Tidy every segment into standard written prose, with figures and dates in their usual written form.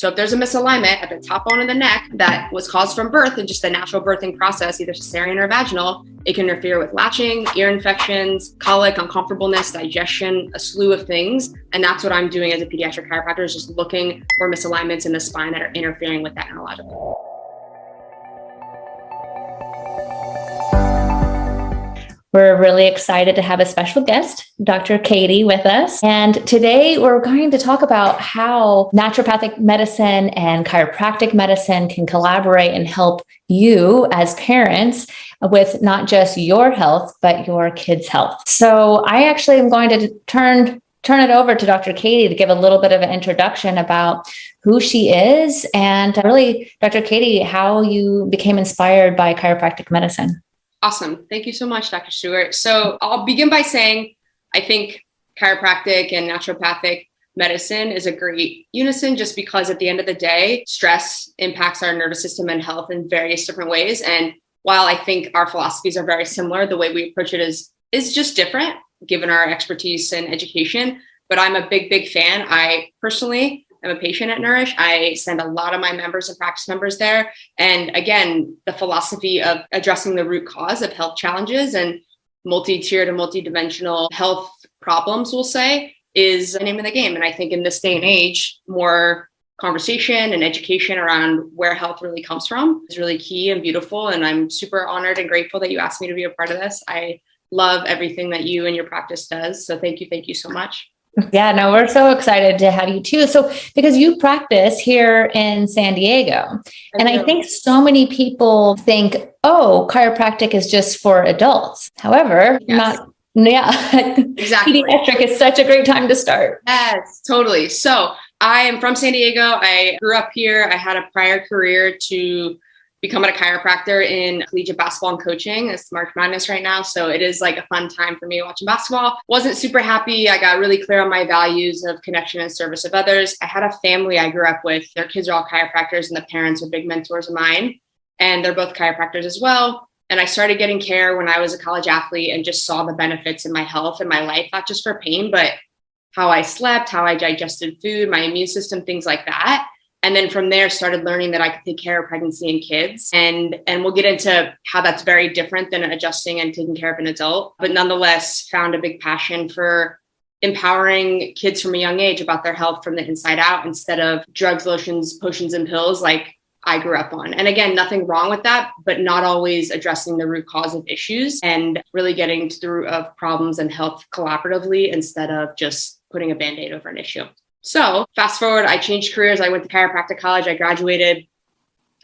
So if there's a misalignment at the top bone of the neck that was caused from birth and just the natural birthing process, either cesarean or vaginal, it can interfere with latching, ear infections, colic, uncomfortableness, digestion, a slew of things. And that's what I'm doing as a pediatric chiropractor, is just looking for misalignments in the spine that are interfering with that analogical. We're really excited to have a special guest, Dr. Katie, with us. And today we're going to talk about how naturopathic medicine and chiropractic medicine can collaborate and help you as parents with not just your health, but your kids' health. So I actually am going to turn it over to Dr. Katie to give a little bit of an introduction about who she is and really, Dr. Katie, how you became inspired by chiropractic medicine. Awesome. Thank you so much, Dr. Stewart. So I'll begin by saying, I think chiropractic and naturopathic medicine is a great unison, just because at the end of the day, stress impacts our nervous system and health in various different ways. And while I think our philosophies are very similar, the way we approach it is just different, given our expertise and education. But I'm a big fan. I personally I'm a patient at Nourish. I send a lot of my members and practice members there. And again, the philosophy of addressing the root cause of health challenges and multi-tiered and multi-dimensional health problems, we'll say, is the name of the game. And I think in this day and age, more conversation and education around where health really comes from is really key and beautiful. And I'm super honored and grateful that you asked me to be a part of this. I love everything that you and your practice does. So thank you so much. Yeah, no, we're so excited to have you too. So, because you practice here in San Diego, I think so many people think, oh, chiropractic is just for adults. However, exactly. Pediatric is such a great time to start. Yes, totally. So I am from San Diego. I grew up here. I had a prior career to becoming a chiropractor in collegiate basketball and coaching. It's March Madness right now. So it is like a fun time for me watching basketball. Wasn't super happy. I got really clear on my values of connection and service of others. I had a family I grew up with. Their kids are all chiropractors and the parents are big mentors of mine. And they're both chiropractors as well. And I started getting care when I was a college athlete and just saw the benefits in my health and my life, not just for pain, but how I slept, how I digested food, my immune system, things like that. And then from there, started learning that I could take care of pregnancy and kids. And we'll get into how that's very different than adjusting and taking care of an adult. But nonetheless, found a big passion for empowering kids from a young age about their health from the inside out, instead of drugs, lotions, potions, and pills like I grew up on. And again, nothing wrong with that, but not always addressing the root cause of issues and really getting to the root of problems and health collaboratively instead of just putting a Band-Aid over an issue. So fast forward, I changed careers. I went to chiropractic college. I graduated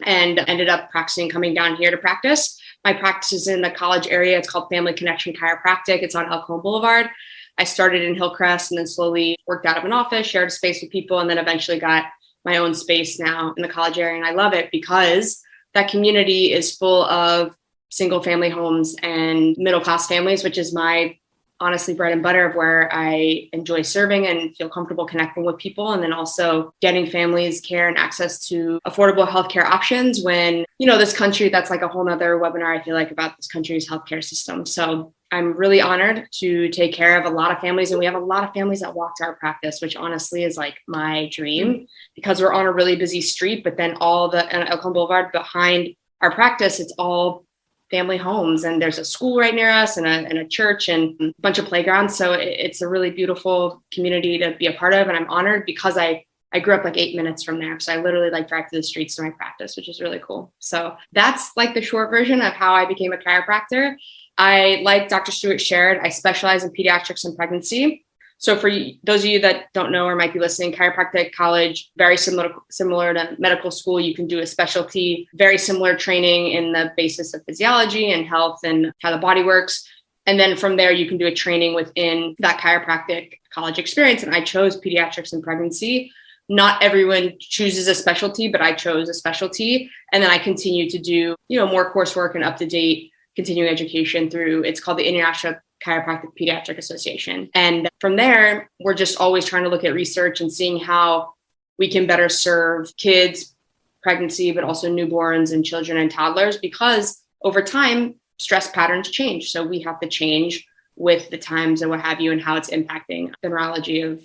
and ended up practicing, coming down here to practice. My practice is in the college area. It's called Family Connection Chiropractic. It's on El Cajon Boulevard. I started in Hillcrest and then slowly worked out of an office, shared a space with people, and then eventually got my own space now in the college area. And I love it because that community is full of single family homes and middle-class families, which is my honestly bread and butter of where I enjoy serving and feel comfortable connecting with people. And then also getting families care and access to affordable healthcare options when, this country, that's like a whole nother webinar, I feel like, about this country's healthcare system. So I'm really honored to take care of a lot of families. And we have a lot of families that walk to our practice, which honestly is like my dream, because we're on a really busy street, but then all the El Cajon Boulevard behind our practice, it's all family homes, and there's a school right near us and a church and a bunch of playgrounds. So it's a really beautiful community to be a part of. And I'm honored because I grew up like 8 minutes from there. So I literally drive through the streets to my practice, which is really cool. So that's like the short version of how I became a chiropractor. Like Dr. Stewart shared, I specialize in pediatrics and pregnancy. So for those of you that don't know or might be listening, chiropractic college, very similar to medical school. You can do a specialty, very similar training in the basis of physiology and health and how the body works. And then from there, you can do a training within that chiropractic college experience. And I chose pediatrics and pregnancy. Not everyone chooses a specialty, but I chose a specialty. And then I continue to do, more coursework and up-to-date continuing education through, it's called the International Chiropractic Pediatric Association. And from there, we're just always trying to look at research and seeing how we can better serve kids, pregnancy, but also newborns and children and toddlers, because over time, stress patterns change. So we have to change with the times and what have you, and how it's impacting the neurology of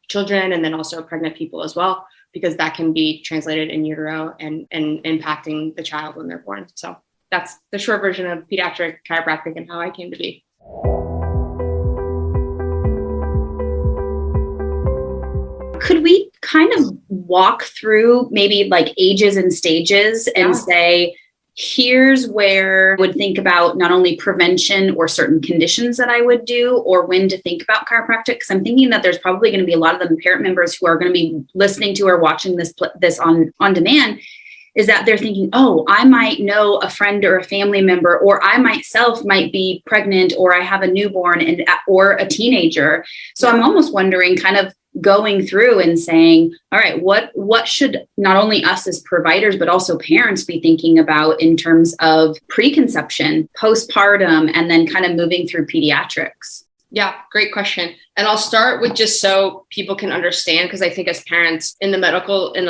children and then also pregnant people as well. because that can be translated in utero and impacting the child when they're born. So that's the short version of pediatric chiropractic and how I came to be. Could we kind of walk through maybe like ages and stages and say, here's where I would think about not only prevention or certain conditions that I would do, or when to think about chiropractic? Because I'm thinking that there's probably going to be a lot of the parent members who are going to be listening to or watching this on demand, is that they're thinking, oh, I might know a friend or a family member, or I myself might be pregnant, or I have a newborn or a teenager. So I'm almost wondering, kind of going through and saying, all right, what should not only us as providers, but also parents be thinking about in terms of preconception, postpartum, and then kind of moving through pediatrics? Yeah, great question. And I'll start with just so people can understand, because I think as parents in a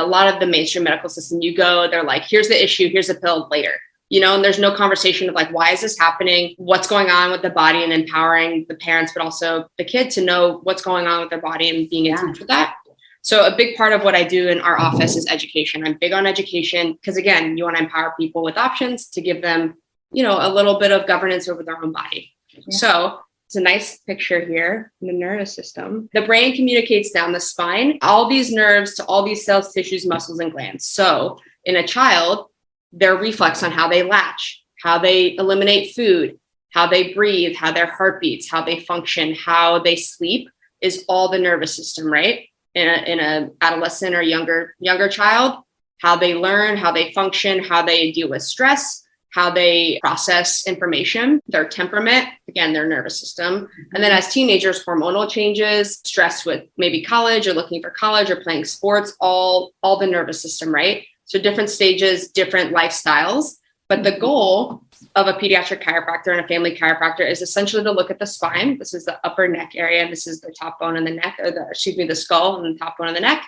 lot of the mainstream medical system, they're like, here's the issue, here's the pill later. And there's no conversation of like, why is this happening? What's going on with the body, and empowering the parents, but also the kid to know what's going on with their body and being in touch with that. So a big part of what I do in our office is education. I'm big on education because, again, you want to empower people with options to give them, a little bit of governance over their own body. Yeah. So it's a nice picture here in the nervous system. The brain communicates down the spine, all these nerves to all these cells, tissues, muscles, and glands. So in a child, their reflex on how they latch, how they eliminate food, how they breathe, how their heart beats, how they function, how they sleep is all the nervous system, right? In a adolescent or younger child, how they learn, how they function, how they deal with stress, how they process information, their temperament, again, their nervous system. And then as teenagers, hormonal changes, stress with maybe college or looking for college or playing sports, all the nervous system, right? So different stages, different lifestyles. But the goal of a pediatric chiropractor and a family chiropractor is essentially to look at the spine. This is the upper neck area. And this is the top bone in the neck, the skull and the top bone of the neck.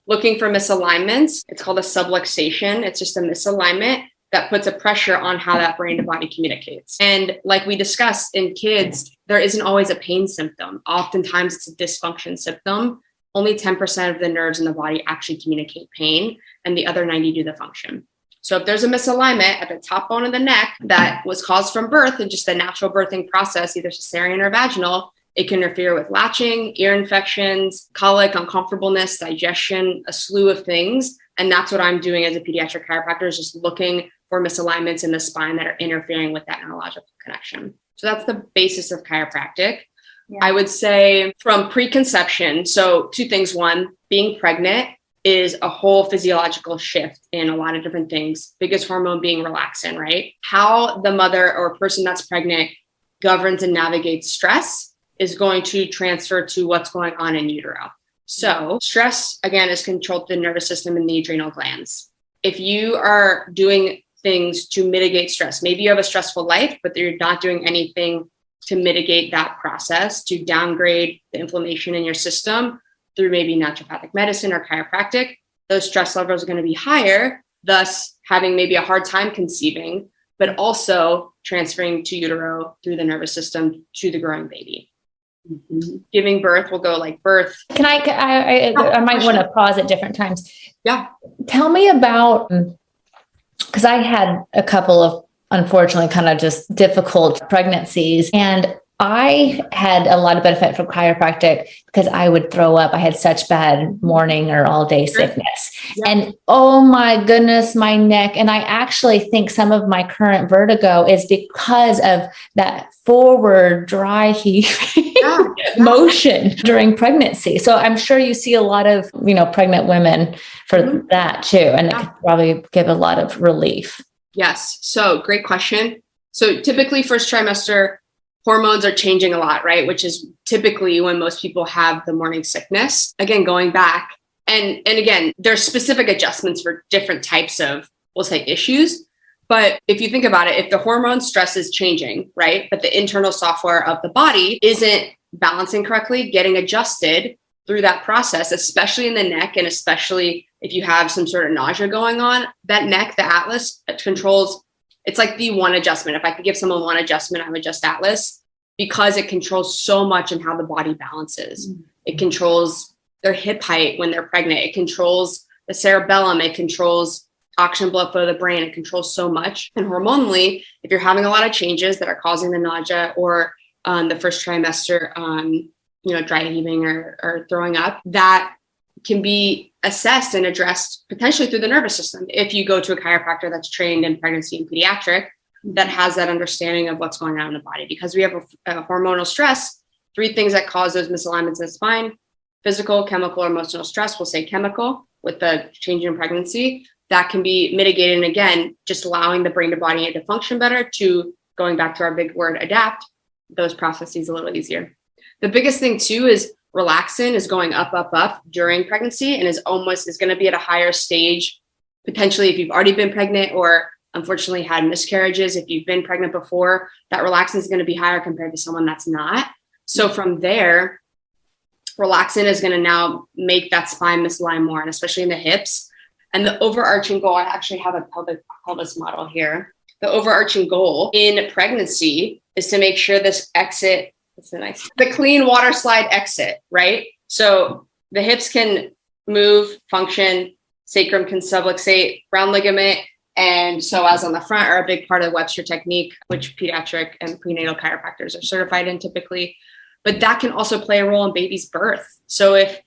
Looking for misalignments. It's called a subluxation. It's just a misalignment that puts a pressure on how that brain to body communicates. And like we discussed in kids, there isn't always a pain symptom. Oftentimes it's a dysfunction symptom. Only 10% of the nerves in the body actually communicate pain, and the other 90 do the function. So if there's a misalignment at the top bone of the neck that was caused from birth and just the natural birthing process, either cesarean or vaginal, it can interfere with latching, ear infections, colic, uncomfortableness, digestion, a slew of things. And that's what I'm doing as a pediatric chiropractor, is just looking for misalignments in the spine that are interfering with that neurological connection. So that's the basis of chiropractic. Yeah. I would say from preconception, so two things. One, being pregnant is a whole physiological shift in a lot of different things. Biggest hormone being relaxin, right? How the mother or person that's pregnant governs and navigates stress is going to transfer to what's going on in utero. So stress, again, is controlled through the nervous system and the adrenal glands. If you are doing things to mitigate stress, maybe you have a stressful life, but you're not doing anything to mitigate that process, to downgrade the inflammation in your system through maybe naturopathic medicine or chiropractic, those stress levels are going to be higher, thus having maybe a hard time conceiving, but also transferring to utero through the nervous system to the growing baby. Mm-hmm. Giving birth will go like birth. Can I might want to pause at different times. Yeah. Tell me about, because I had a couple of, unfortunately, kind of just difficult pregnancies. And I had a lot of benefit from chiropractic because I would throw up. I had such bad morning or all day sickness. Yeah. And oh my goodness, my neck. And I actually think some of my current vertigo is because of that forward dry heaving motion during pregnancy. So I'm sure you see a lot of, pregnant women for that too. And it could probably give a lot of relief. Yes. So great question. So typically first trimester, hormones are changing a lot, right? Which is typically when most people have the morning sickness. Again, going back and again, there's specific adjustments for different types of, we'll say, issues. But if you think about it, if the hormone stress is changing, right? But the internal software of the body isn't balancing correctly, getting adjusted through that process, especially in the neck, and especially if you have some sort of nausea going on, that neck, the atlas controls. It's like the one adjustment. If I could give someone one adjustment, I would adjust atlas because it controls so much in how the body balances. It controls their hip height when they're pregnant. It controls the cerebellum. It controls oxygen blood flow to the brain. It controls so much. And hormonally, if you're having a lot of changes that are causing the nausea or the first trimester, dry heaving or throwing up, that can be assessed and addressed potentially through the nervous system. If you go to a chiropractor that's trained in pregnancy and pediatric, that has that understanding of what's going on in the body, because we have a hormonal stress, 3 things that cause those misalignments in the spine: physical, chemical, or emotional stress. We'll say chemical with the change in pregnancy. That can be mitigated. And again, just allowing the brain to body to function better, to going back to our big word, adapt, those processes a little easier. The biggest thing too is relaxin is going up during pregnancy, and is going to be at a higher stage, potentially if you've already been pregnant or unfortunately had miscarriages. If you've been pregnant before, that relaxin is going to be higher compared to someone that's not. So from there, relaxin is going to now make that spine misalign more, and especially in the hips. And the overarching goal, I actually have a pelvis model here. The overarching goal in pregnancy is to make sure this exit, the clean water slide exit, right? So the hips can move, function, sacrum can subluxate, round ligament, and psoas on the front are a big part of the Webster technique, which pediatric and prenatal chiropractors are certified in typically. But that can also play a role in baby's birth. So if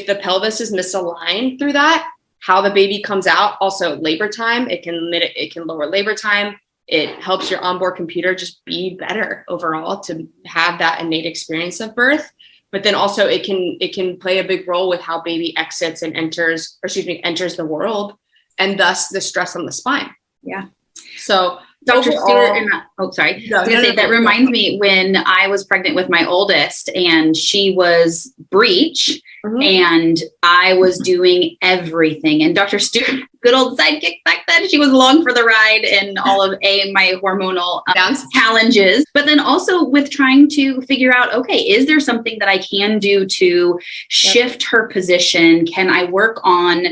the pelvis is misaligned through that, how the baby comes out, also labor time, it can lower labor time. It helps your onboard computer just be better overall to have that innate experience of birth. But then also it can play a big role with how baby exits and enters the world, and thus the stress on the spine. Yeah. So Dr. Stewart, that reminds me when I was pregnant with my oldest and she was breech, and I was doing everything. And Dr. Stewart, good old sidekick back then, she was along for the ride in all of my hormonal challenges, but then also with trying to figure out, okay, is there something that I can do to shift her position? Can I work on,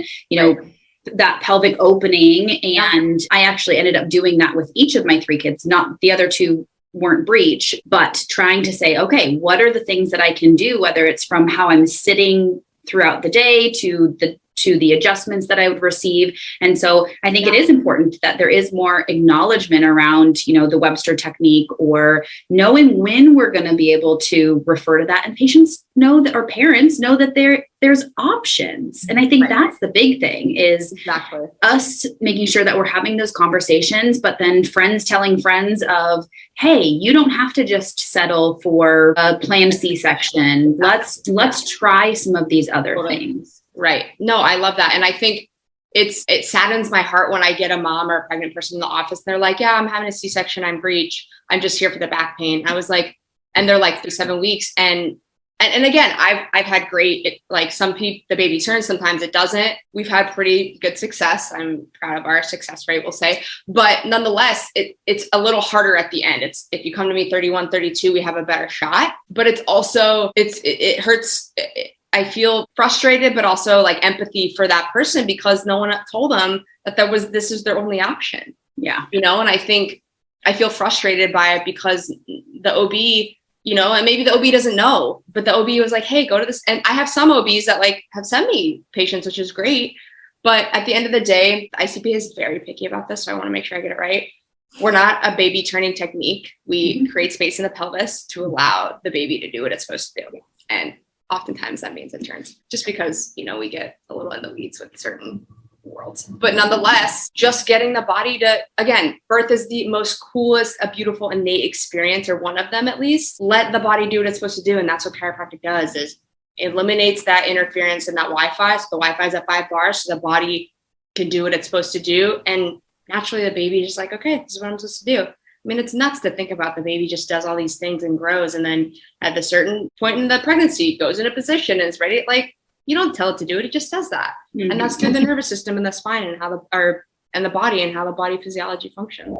that pelvic opening? And I actually ended up doing that with each of my 3 kids, not the other 2 weren't breech, but trying to say, okay, what are the things that I can do, whether it's from how I'm sitting throughout the day to the adjustments that I would receive. And so I think it is important that there is more acknowledgement around, the Webster technique, or knowing when we're going to be able to refer to that. And patients know that, or parents know that there's options. And I think that's the big thing, is us making sure that we're having those conversations, but then friends telling friends of, hey, you don't have to just settle for a planned C-section. Let's try some of these other things. Right. No, I love that. And I think it saddens my heart when I get a mom or a pregnant person in the office. And they're like, yeah, I'm having a C-section. I'm breech. I'm just here for the back pain. I was like, and they're like 7 weeks. And again, I've had great, some people, the baby turns, sometimes it doesn't. We've had pretty good success. I'm proud of our success rate, we'll say, but nonetheless, it's a little harder at the end. If you come to me 31, 32, we have a better shot, but it's also, it hurts. I feel frustrated, but also empathy for that person, because no one told them that this is their only option. Yeah. And I think I feel frustrated by it, because the OB, and maybe the OB doesn't know, but the OB was like, hey, go to this. And I have some OBs that have sent me patients, which is great. But at the end of the day, the ICP is very picky about this. So I want to make sure I get it right. We're not a baby turning technique. We create space in the pelvis to allow the baby to do what it's supposed to do. And oftentimes that means it turns, just because, we get a little in the weeds with certain worlds. But nonetheless, just getting the body to, again, birth is the most coolest, a beautiful, innate experience, or one of them at least. Let the body do what it's supposed to do. And that's what chiropractic does, is it eliminates that interference and that Wi-Fi. So the Wi-Fi is at 5 bars, so the body can do what it's supposed to do. And naturally the baby just okay, this is what I'm supposed to do. I mean, it's nuts to think about. The baby just does all these things and grows. And then at a certain point in the pregnancy, goes in a position and is ready. You don't tell it to do it. It just does that. Mm-hmm. And that's through the nervous system and the spine and how the body and how the body physiology functions.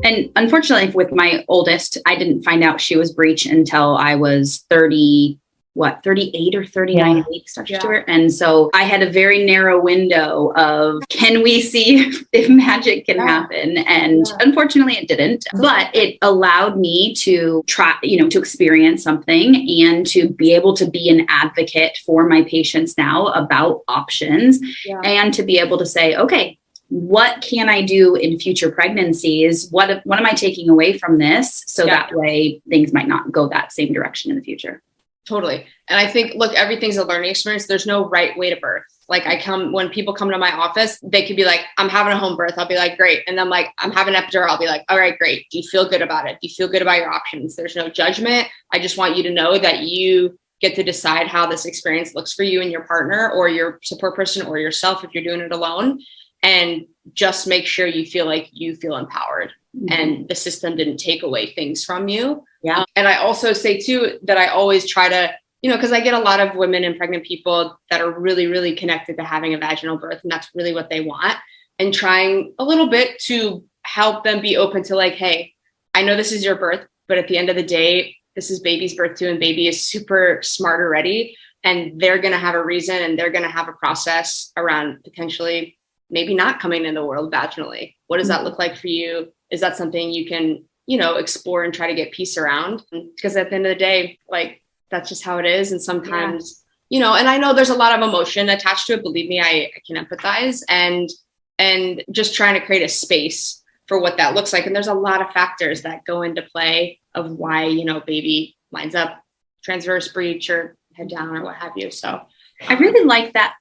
And unfortunately, with my oldest, I didn't find out she was breech until I was 30, 38 or 39 weeks, Dr. Stewart. And so I had a very narrow window of, can we see if magic can happen? And unfortunately it didn't, but it allowed me to try, to experience something and to be able to be an advocate for my patients now about options and to be able to say, okay, what can I do in future pregnancies? What am I taking away from this? So that way things might not go that same direction in the future. Totally. And I think, look, everything's a learning experience. There's no right way to birth. Like when people come to my office, they could be like, I'm having a home birth. I'll be like, great. And then like, I'm having epidural. I'll be like, all right, great. Do you feel good about it? Do you feel good about your options? There's no judgment. I just want you to know that you get to decide how this experience looks for you and your partner or your support person or yourself if you're doing it alone. And just make sure you feel like you feel empowered and the system didn't take away things from you. Yeah. And I also say too, that I always try to, because I get a lot of women and pregnant people that are really, really connected to having a vaginal birth. And that's really what they want. And trying a little bit to help them be open to like, hey, I know this is your birth, but at the end of the day, this is baby's birth too. And baby is super smart already. And they're going to have a reason and they're going to have a process around potentially maybe not coming in the world vaginally. What does that look like for you? Is that something you can, explore and try to get peace around? Because at the end of the day, like, that's just how it is. And sometimes, and I know there's a lot of emotion attached to it. Believe me, I can empathize and just trying to create a space for what that looks like. And there's a lot of factors that go into play of why, baby lines up transverse breech or head down or what have you. So I really like that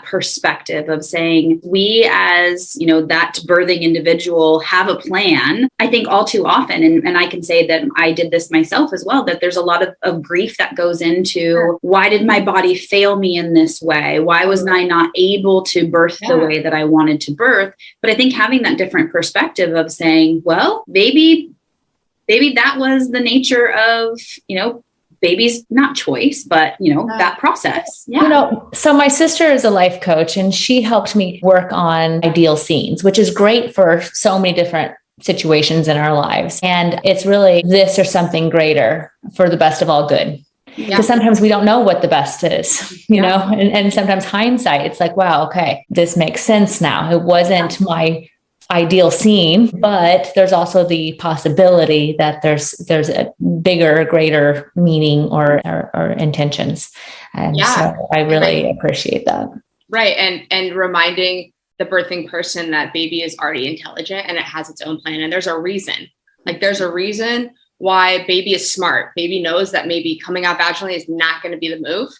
perspective of saying we as, that birthing individual have a plan. I think all too often, and I can say that I did this myself as well, that there's a lot of grief that goes into why did my body fail me in this way? Why was I not able to birth the way that I wanted to birth? But I think having that different perspective of saying, well, maybe that was the nature of, baby's not choice, but that process. Yeah. So my sister is a life coach and she helped me work on ideal scenes, which is great for so many different situations in our lives. And it's really this or something greater for the best of all good. Because sometimes we don't know what the best is, know, and sometimes hindsight, it's like, wow, okay, this makes sense now. It wasn't my ideal scene, but there's also the possibility that there's a bigger, greater meaning or intentions. And so I really appreciate that. Right. And reminding the birthing person that baby is already intelligent and it has its own plan. And there's a reason, why baby is smart. Baby knows that maybe coming out vaginally is not going to be the move.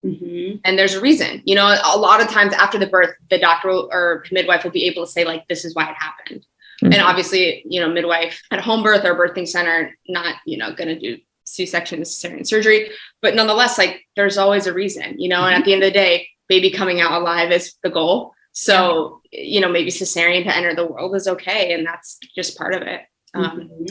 Mm-hmm. And there's a reason, a lot of times after the birth, the doctor or midwife will be able to say like, this is why it happened. Mm-hmm. And obviously, midwife at home birth or birthing center, not, going to do C-section, cesarean surgery, but nonetheless, like there's always a reason, and at the end of the day, baby coming out alive is the goal. So, maybe cesarean to enter the world is okay. And that's just part of it.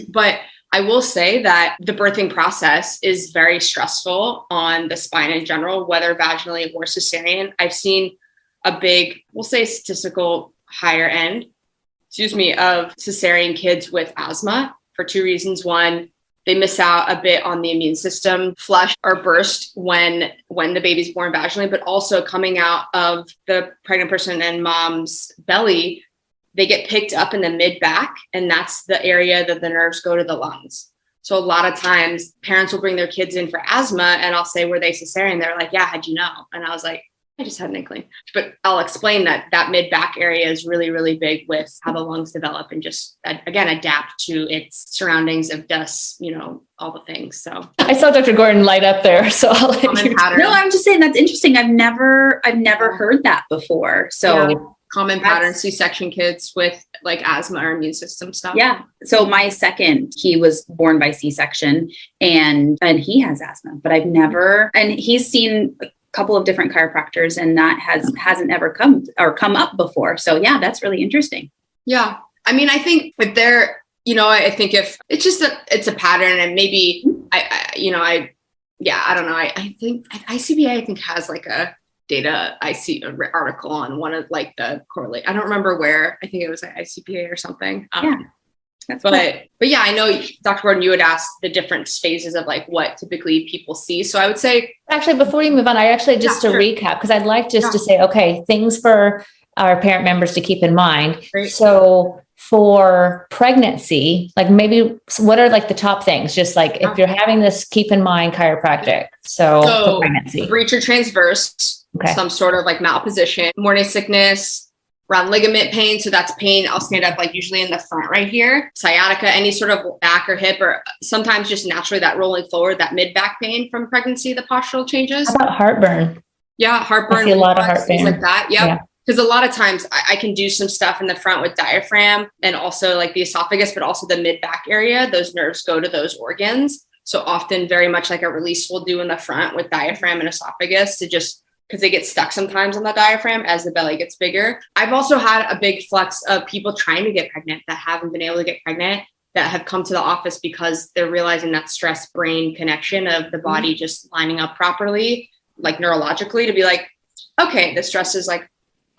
But I will say that the birthing process is very stressful on the spine in general, whether vaginally or cesarean. I've seen a big, we'll say statistical higher end, of cesarean kids with asthma for two reasons. One, they miss out a bit on the immune system flush or burst when the baby's born vaginally, but also coming out of the pregnant person and mom's belly, they get picked up in the mid back, and that's the area that the nerves go to the lungs. So a lot of times parents will bring their kids in for asthma and I'll say, were they cesarean? They're like, yeah, how'd you know? And I was like, I just had an inkling. But I'll explain that mid back area is really, really big with how the lungs develop and just, again, adapt to its surroundings of dust, all the things. So I saw Dr. Gordon light up there. So I'll let you. No, I'm just saying that's interesting. I've never heard that before. So common pattern C-section kids with like asthma or immune system stuff. Yeah. So my second, he was born by C-section and he has asthma, but I've never, and he's seen a couple of different chiropractors and that hasn't ever come up before. So yeah, that's really interesting. Yeah. I mean, I think if they're, I think if it's just it's a pattern and maybe I don't know. I think ICBA has like a data. I see an article on one of like the correlate. I don't remember where. I think it was like ICPA or something. But yeah, I know Dr. Gordon, you had asked the different phases of like what typically people see. So I would say, actually, before you move on, I actually just to recap, because I'd like just to say, okay, things for our parent members to keep in mind. Great. So for pregnancy, like maybe what are like the top things? Just like if you're having this, keep in mind chiropractic. So for pregnancy, breach or transverse, some sort of like malposition, morning sickness, around ligament pain. So that's pain. I'll stand up like usually in the front right here. Sciatica, any sort of back or hip, or sometimes just naturally that rolling forward, that mid back pain from pregnancy, the postural changes. How about heartburn? Yeah, heartburn. I see a lot of heartburn. Things like that. Yep. Yeah. Because a lot of times I can do some stuff in the front with diaphragm and also like the esophagus, but also the mid back area. Those nerves go to those organs. So often very much like a release we'll do in the front with diaphragm and esophagus to just, because they get stuck sometimes on the diaphragm as the belly gets bigger. I've also had a big flux of people trying to get pregnant that haven't been able to get pregnant, that have come to the office because they're realizing that stress brain connection of the body just lining up properly, like neurologically, to be like, okay, the stress is like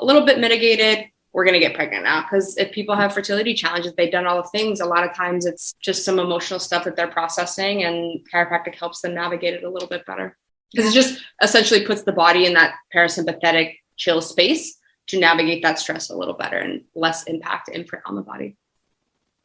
a little bit mitigated. We're going to get pregnant now. Because if people have fertility challenges, they've done all the things. A lot of times it's just some emotional stuff that they're processing, and chiropractic helps them navigate it a little bit better. Because it just essentially puts the body in that parasympathetic chill space to navigate that stress a little better and less impact imprint on the body.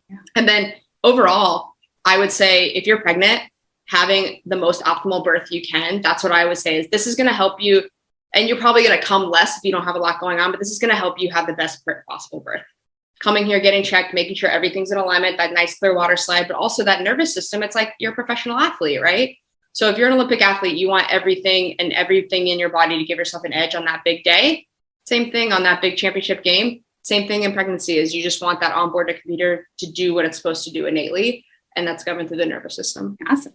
Yeah. And then overall, I would say if you're pregnant, having the most optimal birth you can, that's what I would say is this is going to help you. And you're probably going to come less if you don't have a lot going on, but this is going to help you have the best possible birth. Coming here, getting checked, making sure everything's in alignment, that nice clear water slide, but also that nervous system. It's like you're a professional athlete, right? So if you're an Olympic athlete, you want everything in your body to give yourself an edge on that big day. Same thing on that big championship game. Same thing in pregnancy is you just want that onboard computer to do what it's supposed to do innately. And that's governed through the nervous system. Awesome.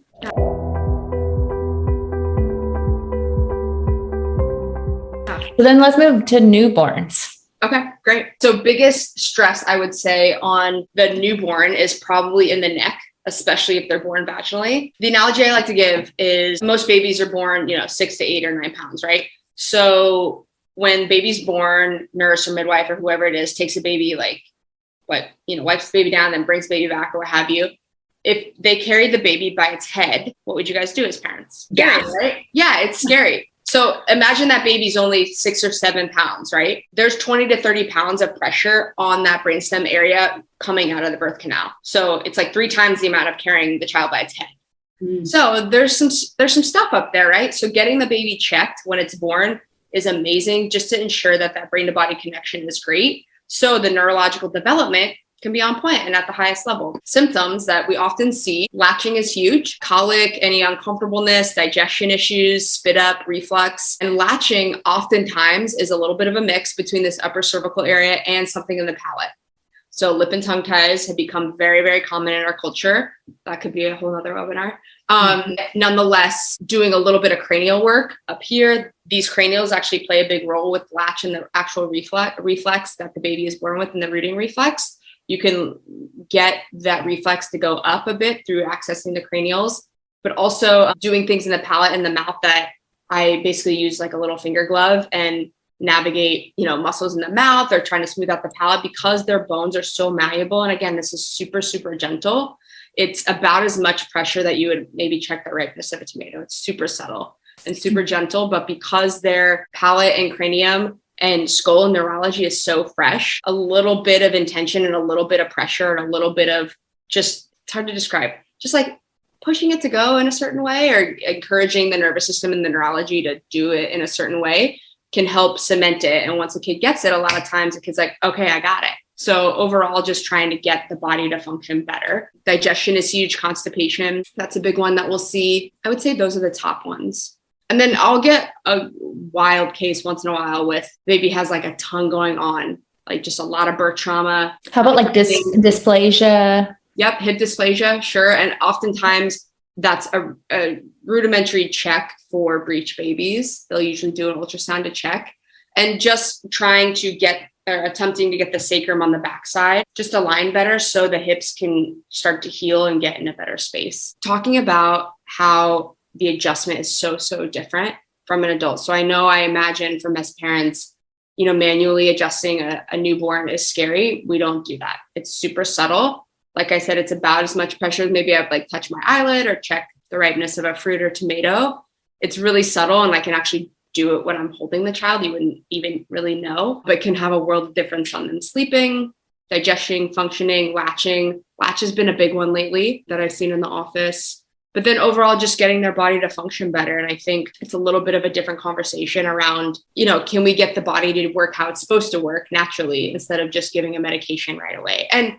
So then let's move to newborns. Okay, great. So biggest stress I would say on the newborn is probably in the neck, especially if they're born vaginally. The analogy I like to give is most babies are born, 6 to 8 or 9 pounds, right? So when baby's born, nurse or midwife or whoever it is takes a baby, wipes the baby down, then brings baby back or what have you. If they carried the baby by its head, what would you guys do as parents? Yeah. Right? Yeah, it's scary. So imagine that baby's only 6 or 7 pounds, right? There's 20 to 30 pounds of pressure on that brainstem area coming out of the birth canal. So it's like 3 times the amount of carrying the child by its head. So there's some stuff up there, right? So getting the baby checked when it's born is amazing just to ensure that that brain to body connection is great. So the neurological development can be on point and at the highest level. Symptoms that we often see, latching is huge, colic, any uncomfortableness, digestion issues, spit up, reflux. And latching oftentimes is a little bit of a mix between this upper cervical area and something in the palate. So lip and tongue ties have become very, very common in our culture. That could be a whole other webinar. Nonetheless, doing a little bit of cranial work up here, these cranials actually play a big role with latch and the actual reflex that the baby is born with and the rooting reflex. You can get that reflex to go up a bit through accessing the cranials, but also doing things in the palate and the mouth that I basically use like a little finger glove and navigate, muscles in the mouth or trying to smooth out the palate because their bones are so malleable. And again, this is super, super gentle. It's about as much pressure that you would maybe check the ripeness of a tomato. It's super subtle and super gentle, but because their palate and cranium and skull neurology is so fresh, a little bit of intention and a little bit of pressure and a little bit of it's hard to describe, just like pushing it to go in a certain way or encouraging the nervous system and the neurology to do it in a certain way can help cement it. And once a kid gets it, a lot of times the kid's like, okay, I got it. So overall, just trying to get the body to function better. Digestion is huge, constipation. That's a big one that we'll see. I would say those are the top ones. And then I'll get a wild case once in a while with baby has like a ton going on, like just a lot of birth trauma. How about like dysplasia? Yep, hip dysplasia, sure. And oftentimes that's a rudimentary check for breech babies. They'll usually do an ultrasound to check. And just trying to attempting to get the sacrum on the backside just align better so the hips can start to heal and get in a better space. Talking about how the adjustment is so, so different from an adult. So I imagine from as parents, manually adjusting a newborn is scary. We don't do that. It's super subtle. like I said, it's about as much pressure as maybe I've like touched my eyelid or check the ripeness of a fruit or tomato. It's really subtle, and I can actually do it when I'm holding the child. You wouldn't even really know, but can have a world of difference on them sleeping, digestion, functioning, latching. Latch has been a big one lately that I've seen in the office. But then overall, just getting their body to function better. And I think it's a little bit of a different conversation around, can we get the body to work how it's supposed to work naturally instead of just giving a medication right away? And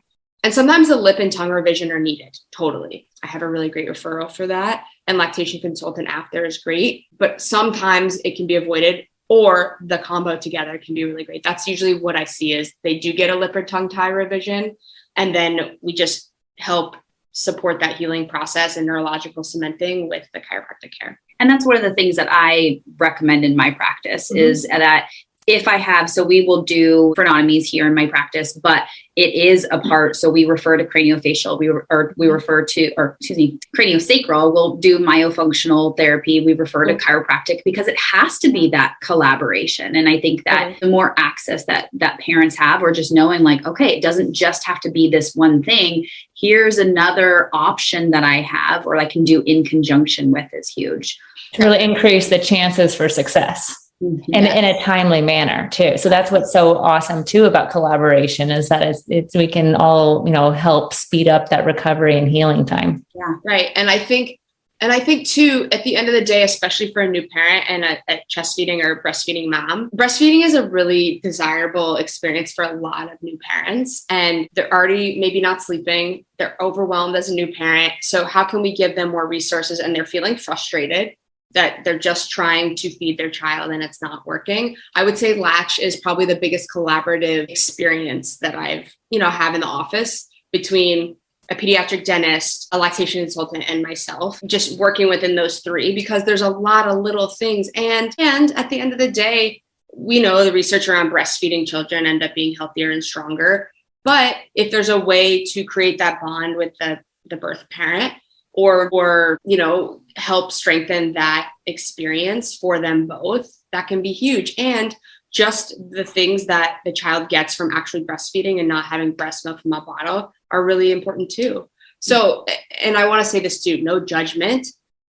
sometimes the lip and tongue revision are needed. Totally. I have a really great referral for that. And lactation consultant after is great, but sometimes it can be avoided, or the combo together can be really great. That's usually what I see is they do get a lip or tongue tie revision. And then we just help support that healing process and neurological cementing with the chiropractic care. And that's one of the things that I recommend in my practice is that if I have, so we will do frenotomies here in my practice, but it is a part. So we refer to craniofacial, we refer to, craniosacral, we'll do myofunctional therapy. We refer to chiropractic because it has to be that collaboration. And I think that the more access that parents have, or just knowing like, okay, it doesn't just have to be this one thing. Here's another option that I have, or I can do in conjunction with, is huge. To really increase the chances for success. And in a timely manner too. So that's what's so awesome too about collaboration, is that it's we can all, help speed up that recovery and healing time. Yeah. Right. And I think too, at the end of the day, especially for a new parent and a chest feeding or breastfeeding mom, breastfeeding is a really desirable experience for a lot of new parents, and they're already maybe not sleeping. They're overwhelmed as a new parent. So how can we give them more resources? And they're feeling frustrated that they're just trying to feed their child and it's not working. I would say Latch is probably the biggest collaborative experience that I've, have in the office between a pediatric dentist, a lactation consultant, and myself, just working within those three, because there's a lot of little things. And at the end of the day, we know the research around breastfeeding children end up being healthier and stronger. But if there's a way to create that bond with the birth parent, or help strengthen that experience for them both, that can be huge. And just the things that the child gets from actually breastfeeding and not having breast milk from a bottle are really important too. So, and I want to say this too, no judgment,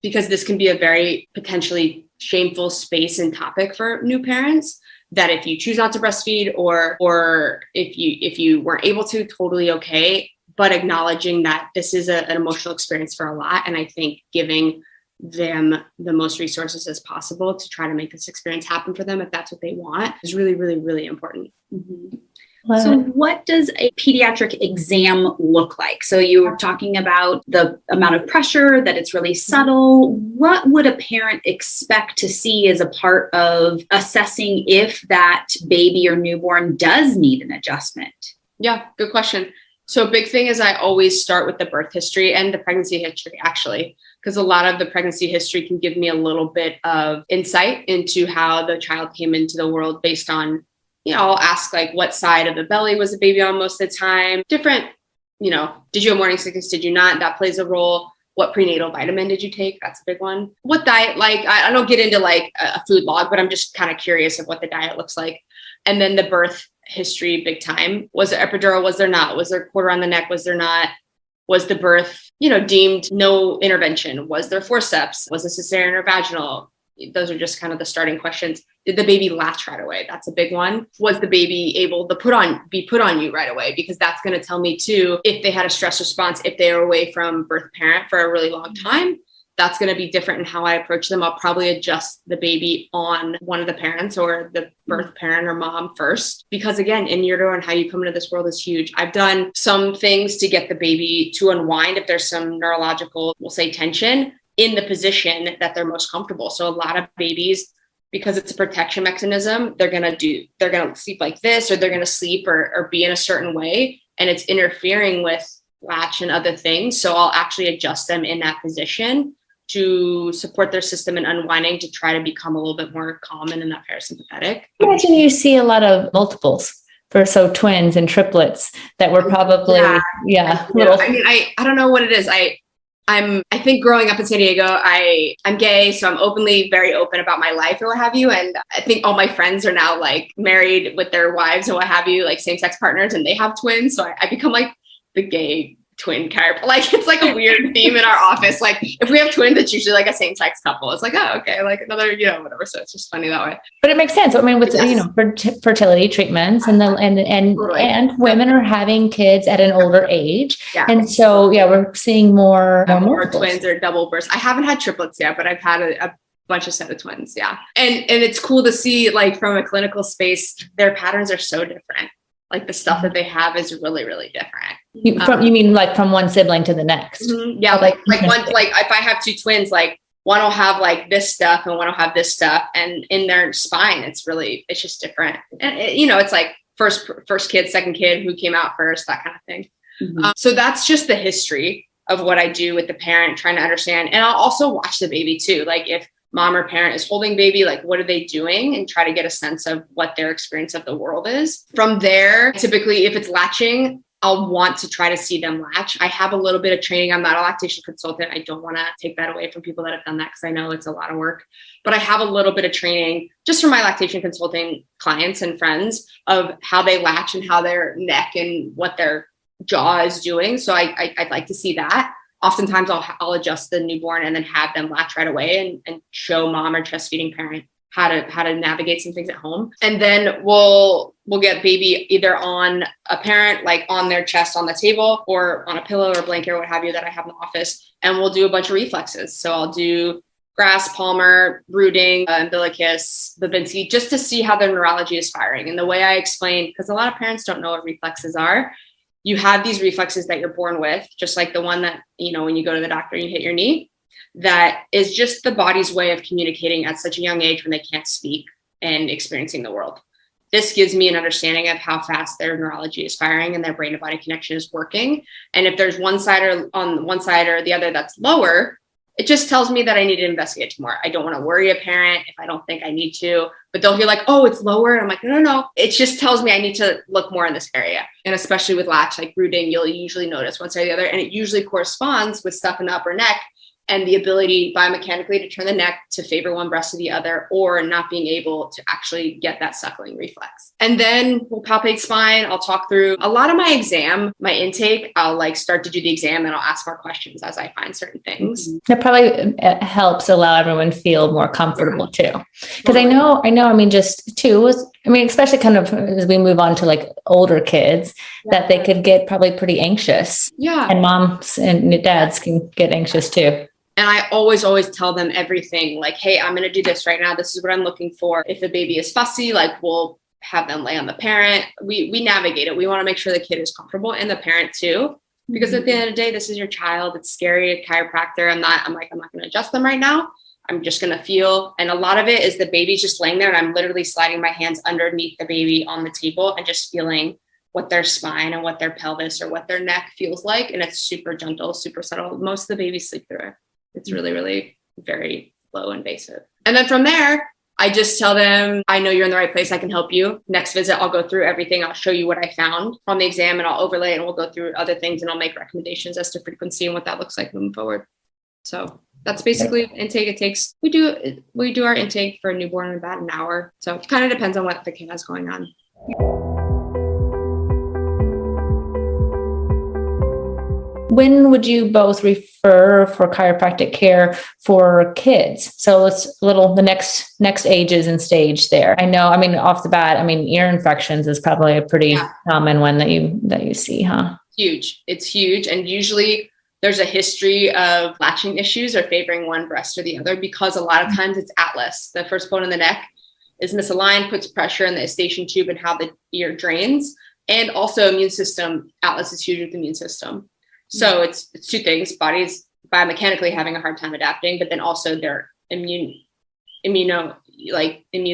because this can be a very potentially shameful space and topic for new parents, that if you choose not to breastfeed or if you weren't able to, totally okay. But acknowledging that this is an emotional experience for a lot. And I think giving them the most resources as possible to try to make this experience happen for them, if that's what they want, is really, really, really important. So what does a pediatric exam look like? So you were talking about the amount of pressure, that it's really subtle. What would a parent expect to see as a part of assessing if that baby or newborn does need an adjustment? Yeah, good question. So a big thing is I always start with the birth history and the pregnancy history, actually, because a lot of the pregnancy history can give me a little bit of insight into how the child came into the world based on, I'll ask like what side of the belly was the baby on most of the time, different, did you have morning sickness? Did you not? That plays a role. What prenatal vitamin did you take? That's a big one. What diet, like, I don't get into like a food log, but I'm just kind of curious of what the diet looks like. And then the birth history, big time. Was there epidural? Was there not? Was there quarter on the neck? Was there not? Was the birth, deemed no intervention? Was there forceps? Was it cesarean or vaginal? Those are just kind of the starting questions. Did the baby latch right away? That's a big one. Was the baby able to be put on you right away? Because that's going to tell me too, if they had a stress response, if they were away from birth parent for a really long time, that's going to be different in how I approach them. I'll probably adjust the baby on one of the parents or the birth parent or mom first, because again, in utero and how you come into this world is huge. I've done some things to get the baby to unwind if there's some neurological, we'll say, tension in the position that they're most comfortable. So a lot of babies, because it's a protection mechanism, they're going to sleep like this, or they're going to sleep or be in a certain way. And it's interfering with latch and other things. So I'll actually adjust them in that position to support their system and unwinding, to try to become a little bit more calm and in that parasympathetic. I imagine you see a lot of multiples for twins and triplets that were probably, little. I mean, I don't know what it is. I think growing up in San Diego, I'm gay, so I'm very open about my life and what have you. And I think all my friends are now like married with their wives and what have you, like same-sex partners, and they have twins. So I become like the gay twin chiropractor. Like it's like a weird theme in our office. Like if we have twins, it's usually like a same-sex couple. It's like, oh, okay, like another, whatever. So it's just funny that way. But it makes sense. I mean, with fertility treatments and Totally. and women are having kids at an older age. Yeah. And so we're seeing more twins or double births. I haven't had triplets yet, but I've had a bunch of set of twins. Yeah. And it's cool to see, like, from a clinical space, their patterns are so different. Like the stuff that they have is really, really different. You mean like from one sibling to the next? Mm-hmm. Yeah. Like one, like if I have two twins, like one will have like this stuff and one will have this stuff, and in their spine, it's just different. And it's like first kid, second kid, who came out first, that kind of thing. Mm-hmm. So that's just the history of what I do with the parent, trying to understand. And I'll also watch the baby too. Like if mom or parent is holding baby, like what are they doing, and try to get a sense of what their experience of the world is. From there, typically if it's latching, I'll want to try to see them latch. I have a little bit of training. I'm not a lactation consultant. I don't want to take that away from people that have done that, because I know it's a lot of work, but I have a little bit of training just from my lactation consulting clients and friends of how they latch and how their neck and what their jaw is doing. So I'd like to see that. Oftentimes I'll adjust the newborn and then have them latch right away and show mom or chest feeding parent how to navigate some things at home. And then we'll get baby either on a parent, like on their chest on the table, or on a pillow or blanket or what have you that I have in the office. And we'll do a bunch of reflexes. So I'll do Grass, Palmer, rooting, umbilicus, Babinski, just to see how their neurology is firing. And the way I explain, because a lot of parents don't know what reflexes are, you have these reflexes that you're born with, just like the one that, when you go to the doctor and you hit your knee, that is just the body's way of communicating at such a young age when they can't speak and experiencing the world. This gives me an understanding of how fast their neurology is firing and their brain to body connection is working. And if there's one side or the other that's lower, it just tells me that I need to investigate more. I don't want to worry a parent if I don't think I need to, but they'll hear like, oh, it's lower. And I'm like, no. It just tells me I need to look more in this area. And especially with latch, like rooting, you'll usually notice one side or the other. And it usually corresponds with stuff in the upper neck and the ability biomechanically to turn the neck to favor one breast or the other, or not being able to actually get that suckling reflex. And then we'll palpate spine. I'll talk through a lot of my intake. I'll like start to do the exam and I'll ask more questions as I find certain things. That probably helps allow everyone feel more comfortable too. Because I know, just too, especially kind of as we move on to like older kids, that they could get probably pretty anxious. Yeah. And moms and dads can get anxious too. And I always tell them everything like, hey, I'm going to do this right now. This is what I'm looking for. If the baby is fussy, like we'll have them lay on the parent. We navigate it. We want to make sure the kid is comfortable and the parent too, because at the end of the day, this is your child. It's scary. A chiropractor. I'm not going to adjust them right now. I'm just going to feel. And a lot of it is the baby's just laying there and I'm literally sliding my hands underneath the baby on the table and just feeling what their spine and what their pelvis or what their neck feels like. And it's super gentle, super subtle. Most of the babies sleep through it. It's really, really very low invasive. And then from there, I just tell them, I know you're in the right place. I can help you. Next visit, I'll go through everything. I'll show you what I found on the exam and I'll overlay it and we'll go through other things and I'll make recommendations as to frequency and what that looks like moving forward. So that's basically intake. We do our intake for a newborn in about an hour. So it kind of depends on what the kid has going on. When would you both refer for chiropractic care for kids? So let's the next ages and stage there. I know, off the bat, ear infections is probably a pretty common one that you see, huh? Huge. It's huge. And usually there's a history of latching issues or favoring one breast or the other, because a lot of times it's atlas. The first bone in the neck is misaligned, puts pressure in the eustachian tube and how the ear drains. And also immune system. Atlas is huge with the immune system. So it's two things: bodies biomechanically having a hard time adapting, but then also their immune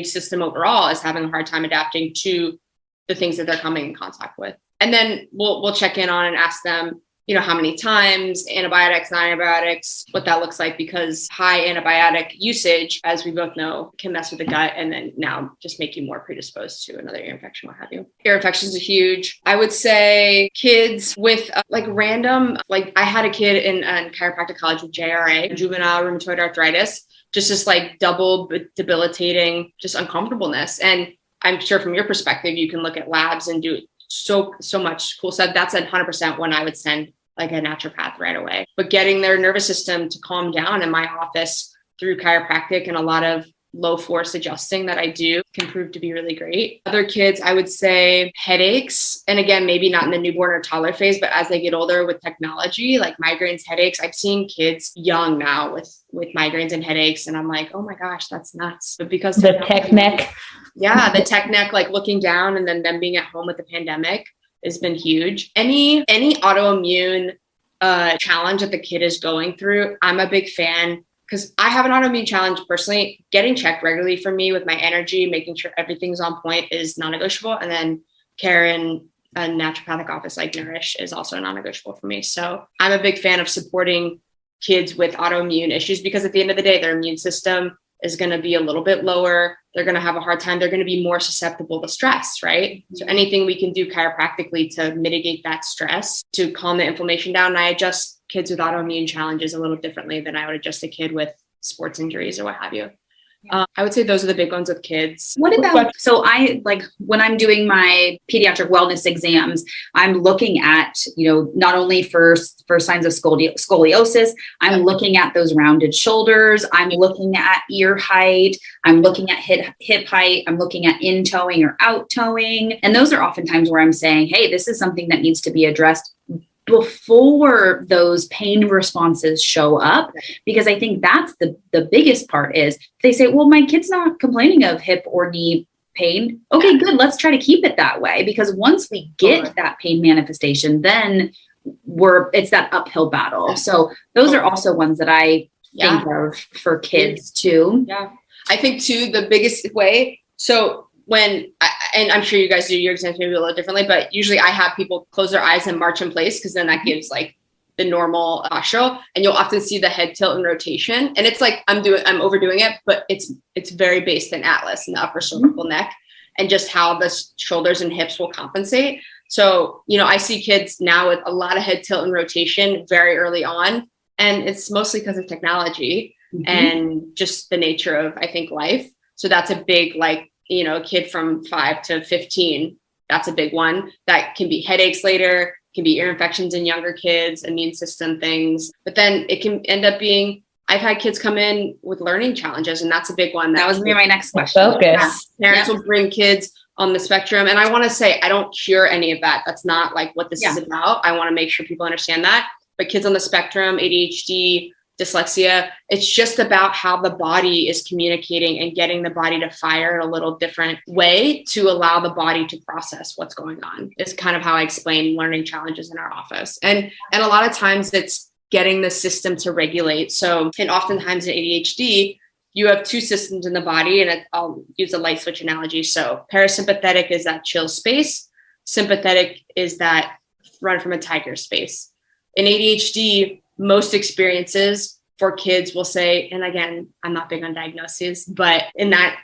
system overall is having a hard time adapting to the things that they're coming in contact with. And then we'll check in on and ask them, how many times, antibiotics, non-antibiotics, what that looks like, because high antibiotic usage, as we both know, can mess with the gut and then now just make you more predisposed to another ear infection, what have you. Ear infections are huge. I would say kids with random, I had a kid in chiropractic college with JRA, juvenile rheumatoid arthritis, just this double debilitating, just uncomfortableness. And I'm sure from your perspective, you can look at labs and do so much cool stuff. That's 100% when I would send like a naturopath right away. But getting their nervous system to calm down in my office through chiropractic and a lot of low force adjusting that I do can prove to be really great. Other kids, I would say headaches. And again, maybe not in the newborn or toddler phase, but as they get older with technology, like migraines, headaches, I've seen kids young now with migraines and headaches. And I'm like, oh my gosh, that's nuts. But because the tech neck. Yeah, the tech neck, like looking down and then them being at home with the pandemic has been huge. Any autoimmune challenge that the kid is going through, I'm a big fan. Because I have an autoimmune challenge personally, getting checked regularly for me with my energy, making sure everything's on point is non-negotiable. And then care in a naturopathic office like Nourish is also non-negotiable for me. So I'm a big fan of supporting kids with autoimmune issues because at the end of the day, their immune system is going to be a little bit lower. They're going to have a hard time. They're going to be more susceptible to stress, right? So anything we can do chiropractically to mitigate that stress, to calm the inflammation down. And I adjust kids with autoimmune challenges a little differently than I would adjust a kid with sports injuries or what have you. I would say those are the big ones with kids. What about, so I like when I'm doing my pediatric wellness exams, I'm looking at, not only for signs of scoliosis, I'm looking at those rounded shoulders. I'm looking at ear height. I'm looking at hip height. I'm looking at in toeing or out toeing. And those are oftentimes where I'm saying, hey, this is something that needs to be addressed before those pain responses show up, because I think that's the biggest part is they say, well, my kid's not complaining of hip or knee pain. Okay, good. Let's try to keep it that way, because once we get that pain manifestation, then it's that uphill battle. So those are also ones that I think of for kids too. Yeah. I think too, the biggest way. So and I'm sure you guys do your exams maybe a little differently, but usually I have people close their eyes and march in place because then that gives like the normal posture, and you'll often see the head tilt and rotation. And it's like I'm overdoing it, but it's very based in atlas and the upper cervical neck and just how the shoulders and hips will compensate. So, I see kids now with a lot of head tilt and rotation very early on, and it's mostly because of technology and just the nature of, I think, life. So that's a big, a kid from 5 to 15, that's a big one. That can be headaches later, can be ear infections in younger kids, immune system things. But then it can end up being, I've had kids come in with learning challenges, and that's a big one. That was my next question. Focus. Parents will bring kids on the spectrum. And I want to say, I don't cure any of that. That's not like what this is about. I want to make sure people understand that. But kids on the spectrum, ADHD, dyslexia, it's just about how the body is communicating and getting the body to fire in a little different way to allow the body to process what's going on. It's kind of how I explain learning challenges in our office. And a lot of times it's getting the system to regulate. So, and oftentimes in ADHD, you have two systems in the body, and I'll use a light switch analogy. So parasympathetic is that chill space. Sympathetic is that run from a tiger space. In ADHD, most experiences for kids will say, and again, I'm not big on diagnoses, but in that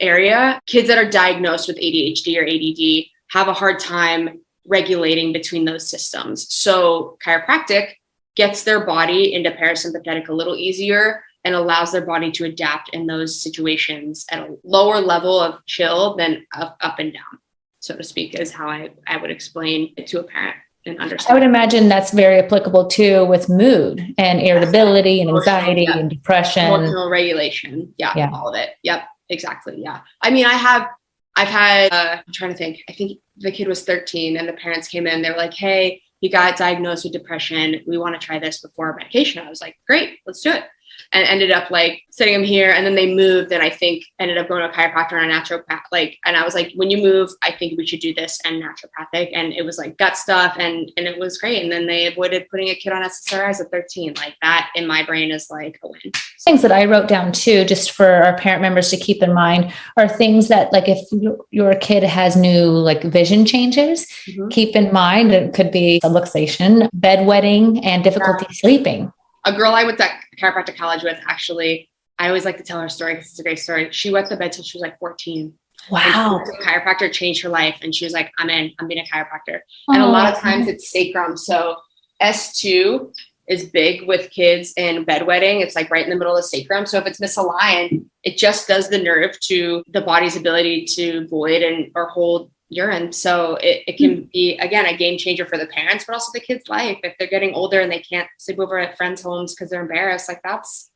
area, kids that are diagnosed with ADHD or ADD have a hard time regulating between those systems. So chiropractic gets their body into parasympathetic a little easier and allows their body to adapt in those situations at a lower level of chill than up and down, so to speak, is how I would explain it to a parent. I would imagine that's very applicable too with mood and irritability and anxiety and depression. Emotional regulation. Yeah, all of it. Yep, exactly. Yeah. I mean, I've had, I'm trying to think, I think the kid was 13 and the parents came in, they were like, hey, he got diagnosed with depression. We want to try this before our medication. I was like, great, let's do it. And ended up sitting him here, and then they moved, and I think ended up going to a chiropractor and a naturopath. And I was like, when you move, I think we should do this and naturopathic. And it was like gut stuff, and it was great. And then they avoided putting a kid on SSRIs at 13. Like that in my brain is like a win. Things that I wrote down too, just for our parent members to keep in mind, are things that if your kid has new vision changes, keep in mind. It could be subluxation, bedwetting, and difficulty sleeping. A girl I went to chiropractic college with, actually, I always like to tell her story because it's a great story. She wet the bed till she was 14. Wow. And a chiropractor changed her life. And she was like, I'm being a chiropractor. And a lot of times it's sacrum. So S2 is big with kids in bedwetting. It's right in the middle of the sacrum. So if it's misaligned, it just does the nerve to the body's ability to void or hold urine. So it can be, again, a game changer for the parents, but also the kid's life. If they're getting older and they can't sleep over at friends' homes because they're embarrassed, that's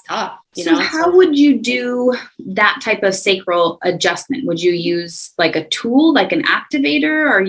tough. How would you do that type of sacral adjustment? Would you use like a tool, like an activator, or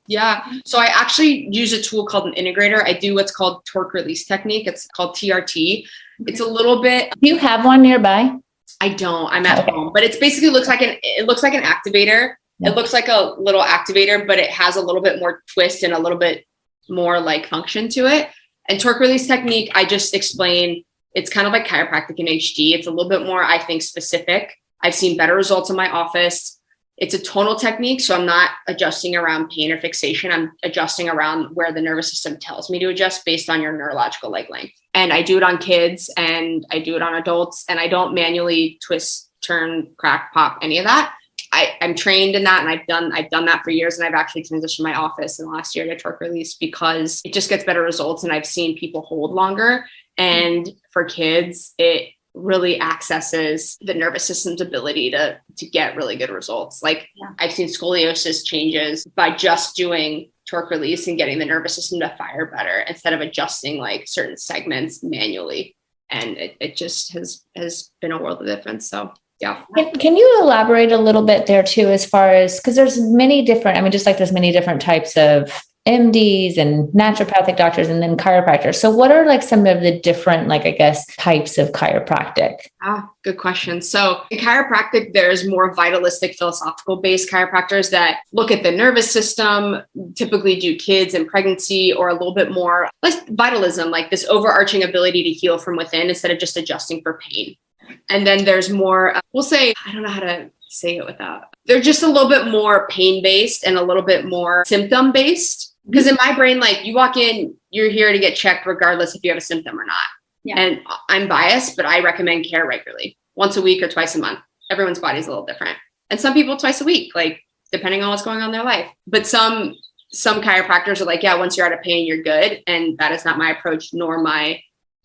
Yeah. So I actually use a tool called an integrator. I do what's called torque release technique. It's called TRT. It's a little bit. Do you have one nearby? I don't. I'm at home, but it's basically looks like an activator. It looks like a little activator, but it has a little bit more twist and a little bit more like function to it. And torque release technique, I just explained, it's kind of like chiropractic in HD. It's a little bit more, I think, specific. I've seen better results in my office. It's a tonal technique, so I'm not adjusting around pain or fixation. I'm adjusting around where the nervous system tells me to adjust based on your neurological leg length. And I do it on kids and I do it on adults, and I don't manually twist, turn, crack, pop, any of that. I'm trained in that, and I've done that for years, and I've actually transitioned my office in the last year to torque release because it just gets better results, and I've seen people hold longer. And for kids, it really accesses the nervous system's ability to get really good results. I've seen scoliosis changes by just doing torque release and getting the nervous system to fire better instead of adjusting like certain segments manually. And it just has been a world of difference. So yeah. Can you elaborate a little bit there too, as far as, because there's many different, just like there's many different types of MDs and naturopathic doctors and then chiropractors. So what are like some of the different, types of chiropractic? Good question. So in chiropractic, there's more vitalistic, philosophical based chiropractors that look at the nervous system, typically do kids and pregnancy, or a little bit more like vitalism, like this overarching ability to heal from within instead of just adjusting for pain. And then there's more, we'll say, I don't know how to say it without, they're just a little bit more pain based and a little bit more symptom based. Because in my brain, like you walk in, you're here to get checked regardless if you have a symptom or not. Yeah. And I'm biased, but I recommend care regularly, once a week or twice a month. Everyone's body's a little different. And some people twice a week, like depending on what's going on in their life. But some chiropractors are like, yeah, once you're out of pain, you're good. And that is not my approach, nor my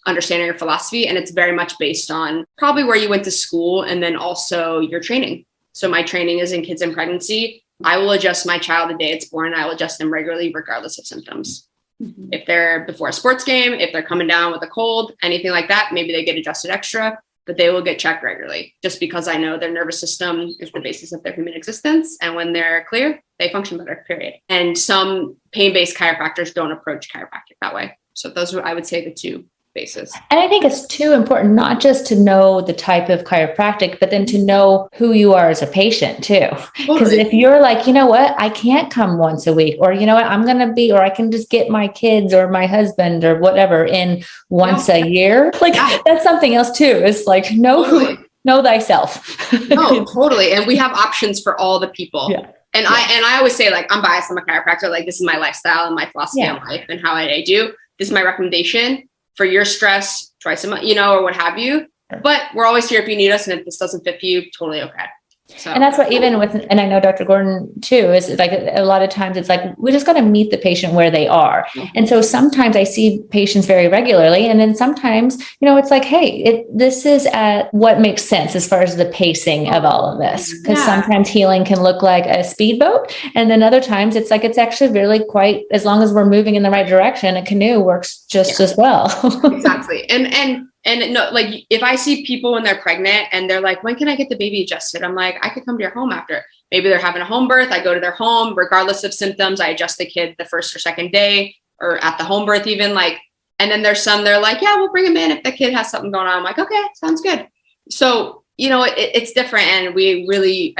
understanding or philosophy. And it's very much based on probably where you went to school and then also your training. So my training is in kids and pregnancy. I will adjust my child the day it's born. I will adjust them regularly, regardless of symptoms. Mm-hmm. If they're before a sports game, if they're coming down with a cold, anything like that, maybe they get adjusted extra, but they will get checked regularly just because I know their nervous system is the basis of their human existence. And when they're clear, they function better, period. And some pain-based chiropractors don't approach chiropractic that way. So those are, I would say, the two basis. And I think it's too important, not just to know the type of chiropractic, but then to know who you are as a patient too. Because if you're like, you know what, I can't come once a week, or you know what, I'm going to be, or I can just get my kids or my husband or whatever in once a year. That's something else too. It's like, know thyself. No, totally. And we have options for all the people. Yeah. And I always say, like, I'm biased. I'm a chiropractor. Like, this is my lifestyle and my philosophy on life and how I do. This is my recommendation for your stress twice a month, or what have you. But we're always here if you need us. And if this doesn't fit for you, totally okay. So. And that's what even with, and I know Dr. Gordon too, is like a lot of times it's like, we just got to meet the patient where they are. Mm-hmm. And so sometimes I see patients very regularly. And then sometimes, it's like, hey, this is at what makes sense as far as the pacing of all of this. Because sometimes healing can look like a speedboat. And then other times it's like, it's actually really quite, as long as we're moving in the right direction, a canoe works just as well. Exactly. And no, like if I see people when they're pregnant and they're like, when can I get the baby adjusted? I'm like, I could come to your home after. Maybe they're having a home birth. I go to their home, regardless of symptoms. I adjust the kid the first or second day or at the home birth even, like, and then there's some, they're like, yeah, we'll bring him in if the kid has something going on. I'm like, okay, sounds good. So, it's different. And we really,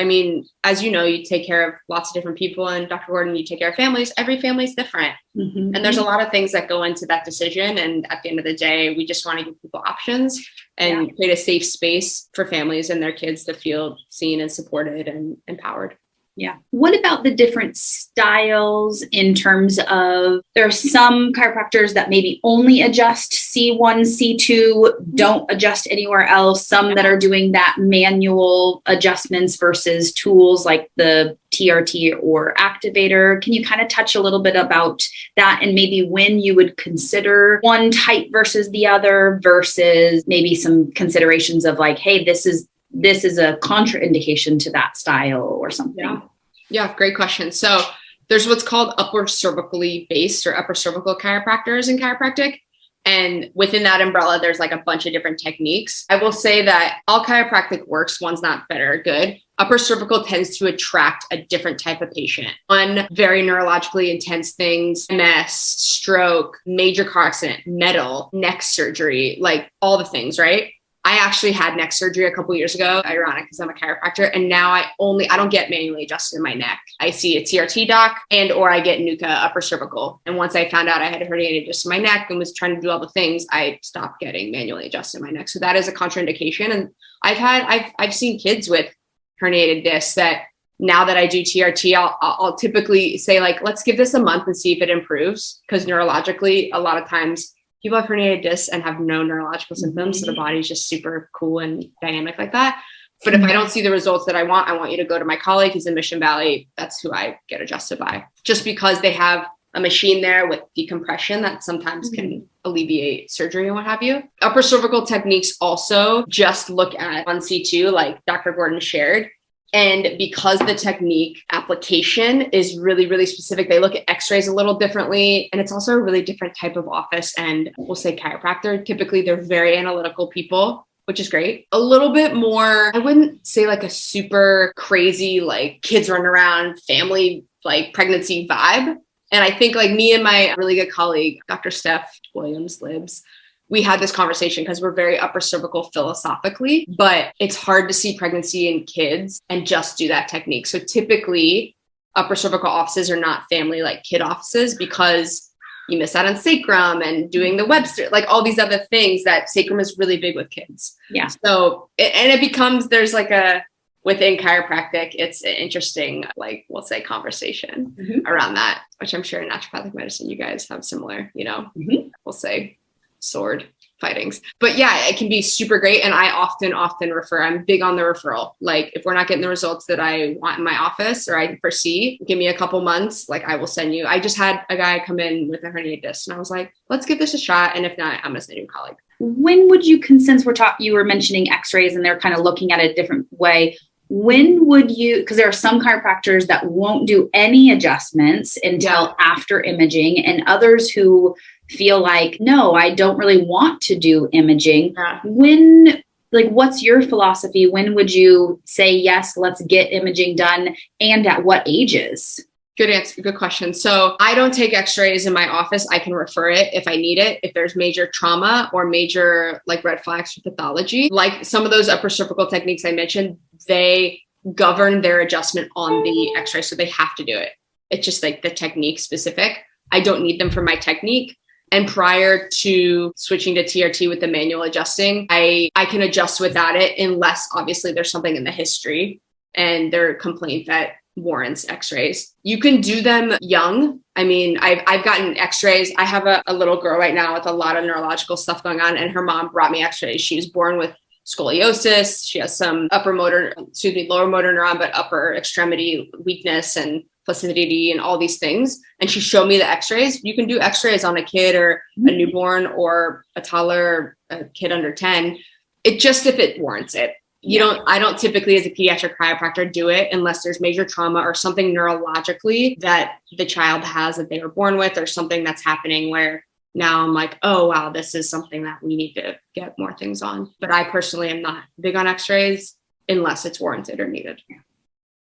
as you know, you take care of lots of different people, and Dr. Gordon, you take care of families. Every family is different. Mm-hmm. And there's a lot of things that go into that decision. And at the end of the day, we just want to give people options and create a safe space for families and their kids to feel seen and supported and empowered. Yeah. What about the different styles in terms of, there are some chiropractors that maybe only adjust C1, C2, don't adjust anywhere else. Some that are doing that manual adjustments versus tools like the TRT or activator. Can you kind of touch a little bit about that and maybe when you would consider one type versus the other, versus maybe some considerations of like, hey, this is a contraindication to that style or something? Yeah. Yeah, great question. So there's what's called upper cervically based or upper cervical chiropractors in chiropractic. And within that umbrella, there's like a bunch of different techniques. I will say that all chiropractic works. One's not better or good. Upper cervical tends to attract a different type of patient. One, very neurologically intense things, MS, stroke, major car accident, metal, neck surgery, like all the things, right? I actually had neck surgery a couple years ago, ironic because I'm a chiropractor. And now I don't get manually adjusted in my neck. I see a TRT doc or I get NUCA upper cervical. And once I found out I had a herniated disc in my neck and was trying to do all the things, I stopped getting manually adjusted in my neck. So that is a contraindication. And I've seen kids with herniated discs that now that I do TRT, I'll typically say like, let's give this a month and see if it improves. Because neurologically, a lot of times people have herniated discs and have no neurological symptoms. So the body's just super cool and dynamic like that. But if I don't see the results that I want you to go to my colleague who's in Mission Valley. That's who I get adjusted by, just because they have a machine there with decompression that sometimes can alleviate surgery and what have you. Upper cervical techniques also just look at 1C2, like Dr. Gordon shared. And because the technique application is really, really specific, they look at x-rays a little differently. And it's also a really different type of office. And we'll say chiropractor, typically they're very analytical people, which is great. A little bit more, I wouldn't say like a super crazy, like kids running around, family, like pregnancy vibe. And I think like me and my really good colleague, Dr. Steph Williams-Libs, we had this conversation because we're very upper cervical philosophically, but it's hard to see pregnancy in kids and just do that technique. So typically upper cervical offices are not family like kid offices because you miss out on sacrum and doing the Webster, like all these other things that sacrum is really big with kids. Yeah. So, it becomes, there's like within chiropractic, it's an interesting, like we'll say conversation around that, which I'm sure in naturopathic medicine, you guys have similar, we'll say sword fightings. But yeah, it can be super great. And I often refer, I'm big on the referral. Like if we're not getting the results that I want in my office or I foresee, give me a couple months, like I will send you. I just had a guy come in with a herniated disc and I was like, let's give this a shot. And if not, I'm going to send you a colleague. When would you, since you were mentioning x-rays and they're kind of looking at it a different way, when would you, because there are some chiropractors that won't do any adjustments until after imaging and others who feel like, no, I don't really want to do imaging. Yeah. What's your philosophy? When would you say, yes, let's get imaging done? And at what ages? Good answer. Good question. So I don't take x-rays in my office. I can refer it if I need it. If there's major trauma or major like red flags for pathology, like some of those upper cervical techniques I mentioned, they govern their adjustment on the x-ray. So they have to do it. It's just like the technique specific. I don't need them for my technique. And prior to switching to TRT with the manual adjusting, I can adjust without it unless obviously there's something in the history and their complaint that warrants x-rays. You can do them young. I mean, I've gotten x-rays. I have a little girl right now with a lot of neurological stuff going on and her mom brought me x-rays. She was born with scoliosis. She has some lower motor neuron, but upper extremity weakness and placidity and all these things. And she showed me the x-rays. You can do x-rays on a kid or a newborn or a toddler, or a kid under 10. It just, if it warrants it. I don't typically as a pediatric chiropractor do it unless there's major trauma or something neurologically that the child has that they were born with or something that's happening where now I'm like, oh, wow, this is something that we need to get more things on. But I personally am not big on x-rays unless it's warranted or needed.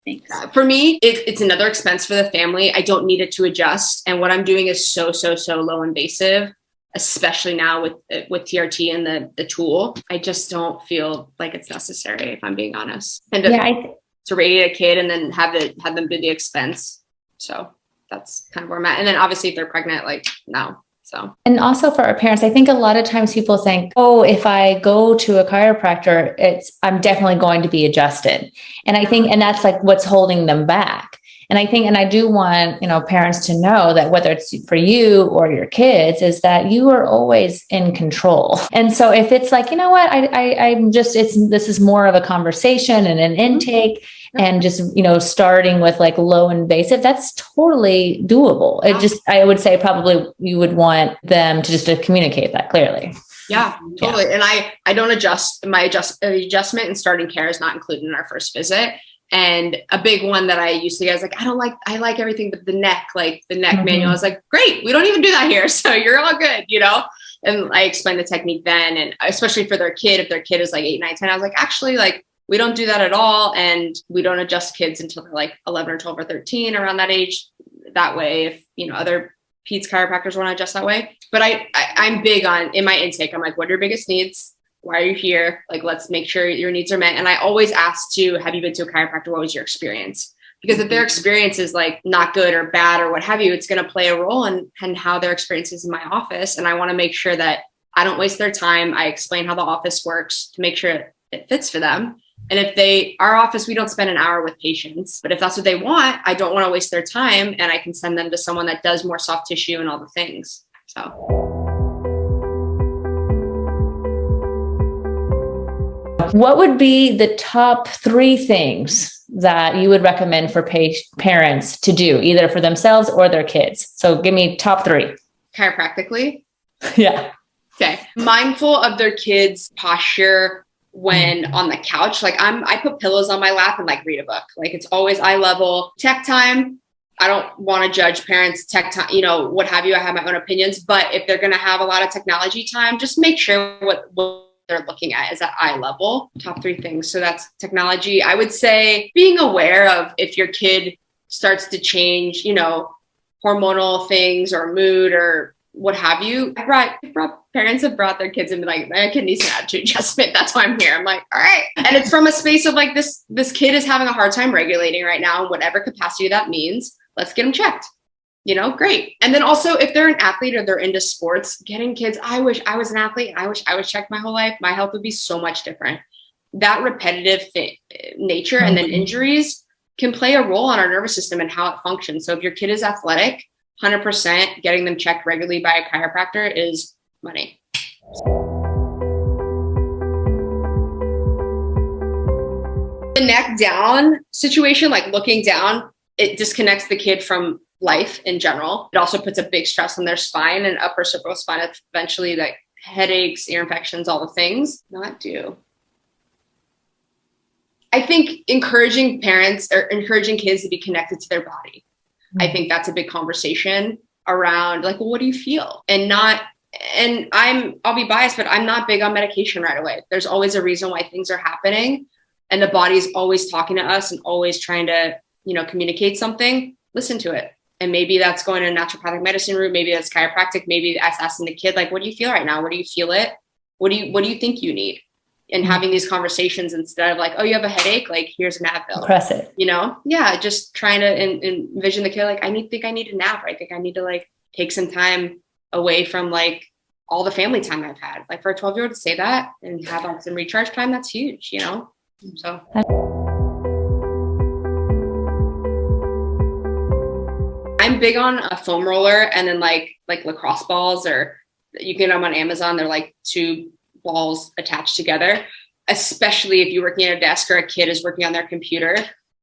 Thanks. For me, it's another expense for the family. I don't need it to adjust. And what I'm doing is so low invasive, especially now with TRT and the tool. I just don't feel like it's necessary, if I'm being honest. And to radiate a kid and then have them do the expense. So that's kind of where I'm at. And then obviously if they're pregnant, like no. So. And also for our parents, I think a lot of times people think, oh, if I go to a chiropractor, I'm definitely going to be adjusted. And I think, and that's like what's holding them back. And I think, and I do want, parents to know that whether it's for you or your kids is that you are always in control. And so if it's like, you know what, this is more of a conversation and an intake and just, starting with like low invasive, that's totally doable. I would say probably you would want them to communicate that clearly. Yeah, totally. Yeah. And I don't adjust. My adjustment and starting care is not included in our first visit. And a big one that I used to get is like, I like everything but the neck, like the neck manual. I was like, great, we don't even do that here. So you're all good, And I explained the technique then. And especially for their kid, if their kid is like 8, 9, 10, I was like, actually, like, we don't do that at all. And we don't adjust kids until they're like 11 or 12 or 13, around that age. That way, if, other peds chiropractors want to adjust that way. But I'm big on, in my intake, I'm like, what are your biggest needs? Why are you here? Like, let's make sure your needs are met. And I always ask to, have you been to a chiropractor? What was your experience? Because if their experience is like not good or bad or what have you, it's going to play a role in how their experience is in my office. And I want to make sure that I don't waste their time. I explain how the office works to make sure it fits for them. And if our office, we don't spend an hour with patients, but if that's what they want, I don't want to waste their time, and I can send them to someone that does more soft tissue and all the things. So. What would be the top 3 things that you would recommend for parents to do, either for themselves or their kids? So give me top 3. Chiropractically? Yeah. Okay. Mindful of their kids' posture when on the couch. Like I put pillows on my lap and like read a book. Like it's always eye level. Tech time, I don't want to judge parents. Tech time, what have you. I have my own opinions, but if they're going to have a lot of technology time, just make sure what they're looking at is at eye level. Top 3 things. So that's technology. I would say being aware of if your kid starts to change, hormonal things or mood or what have you. Parents have brought their kids and be like, my kid needs an attitude adjustment. That's why I'm here. I'm like, all right. And it's from a space of like, this kid is having a hard time regulating right now, in whatever capacity that means. Let's get them checked. Great. And then also if they're an athlete or they're into sports, getting kids, I wish I was an athlete. I wish I was checked my whole life. My health would be so much different. That repetitive nature and then injuries can play a role on our nervous system and how it functions. So if your kid is athletic, 100% getting them checked regularly by a chiropractor is money. The neck down situation, like looking down, it disconnects the kid from life in general. It also puts a big stress on their spine and upper cervical spine. Eventually, like headaches, ear infections, all the things. Not do. I think encouraging parents or encouraging kids to be connected to their body. I think that's a big conversation around like, well, what do you feel? And I'll be biased, but I'm not big on medication right away. There's always a reason why things are happening. And the body's always talking to us and always trying to, communicate something. Listen to it. And maybe that's going to a naturopathic medicine route. Maybe that's chiropractic. Maybe that's asking the kid, like, what do you feel right now? Where do you feel it? What do you think you need? And having these conversations instead of like, oh, you have a headache, like here's an Advil. Press it. Yeah, just trying to envision the kid like, I need a nap. I think I need to like take some time away from like all the family time I've had. Like for a 12-year-old to say that and have like some recharge time, that's huge, So I'm big on a foam roller and then like lacrosse balls, or you can get them on Amazon. They're like 2 balls attached together, especially if you're working at a desk or a kid is working on their computer.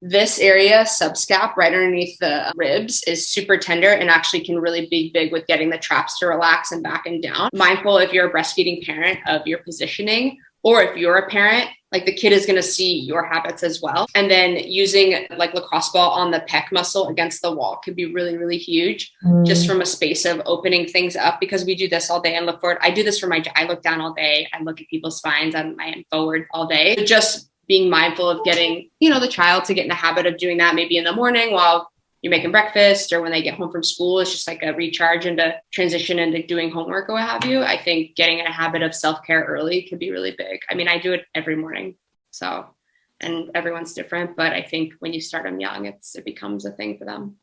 This area, subscap, right underneath the ribs, is super tender and actually can really be big with getting the traps to relax and back and down. Mindful if you're a breastfeeding parent of your positioning, or if you're a parent, like the kid is going to see your habits as well. And then using like lacrosse ball on the pec muscle against the wall could be really, really huge, just from a space of opening things up, because we do this all day and look forward. I do this for I look down all day. I look at people's spines. I am forward all day. So just being mindful of getting, the child to get in the habit of doing that maybe in the morning while you're making breakfast or when they get home from school. It's just like a recharge into transition into doing homework or what have you. I think getting in a habit of self-care early could be really big. I mean, I do it every morning. So, and everyone's different, but I think when you start them young, it becomes a thing for them.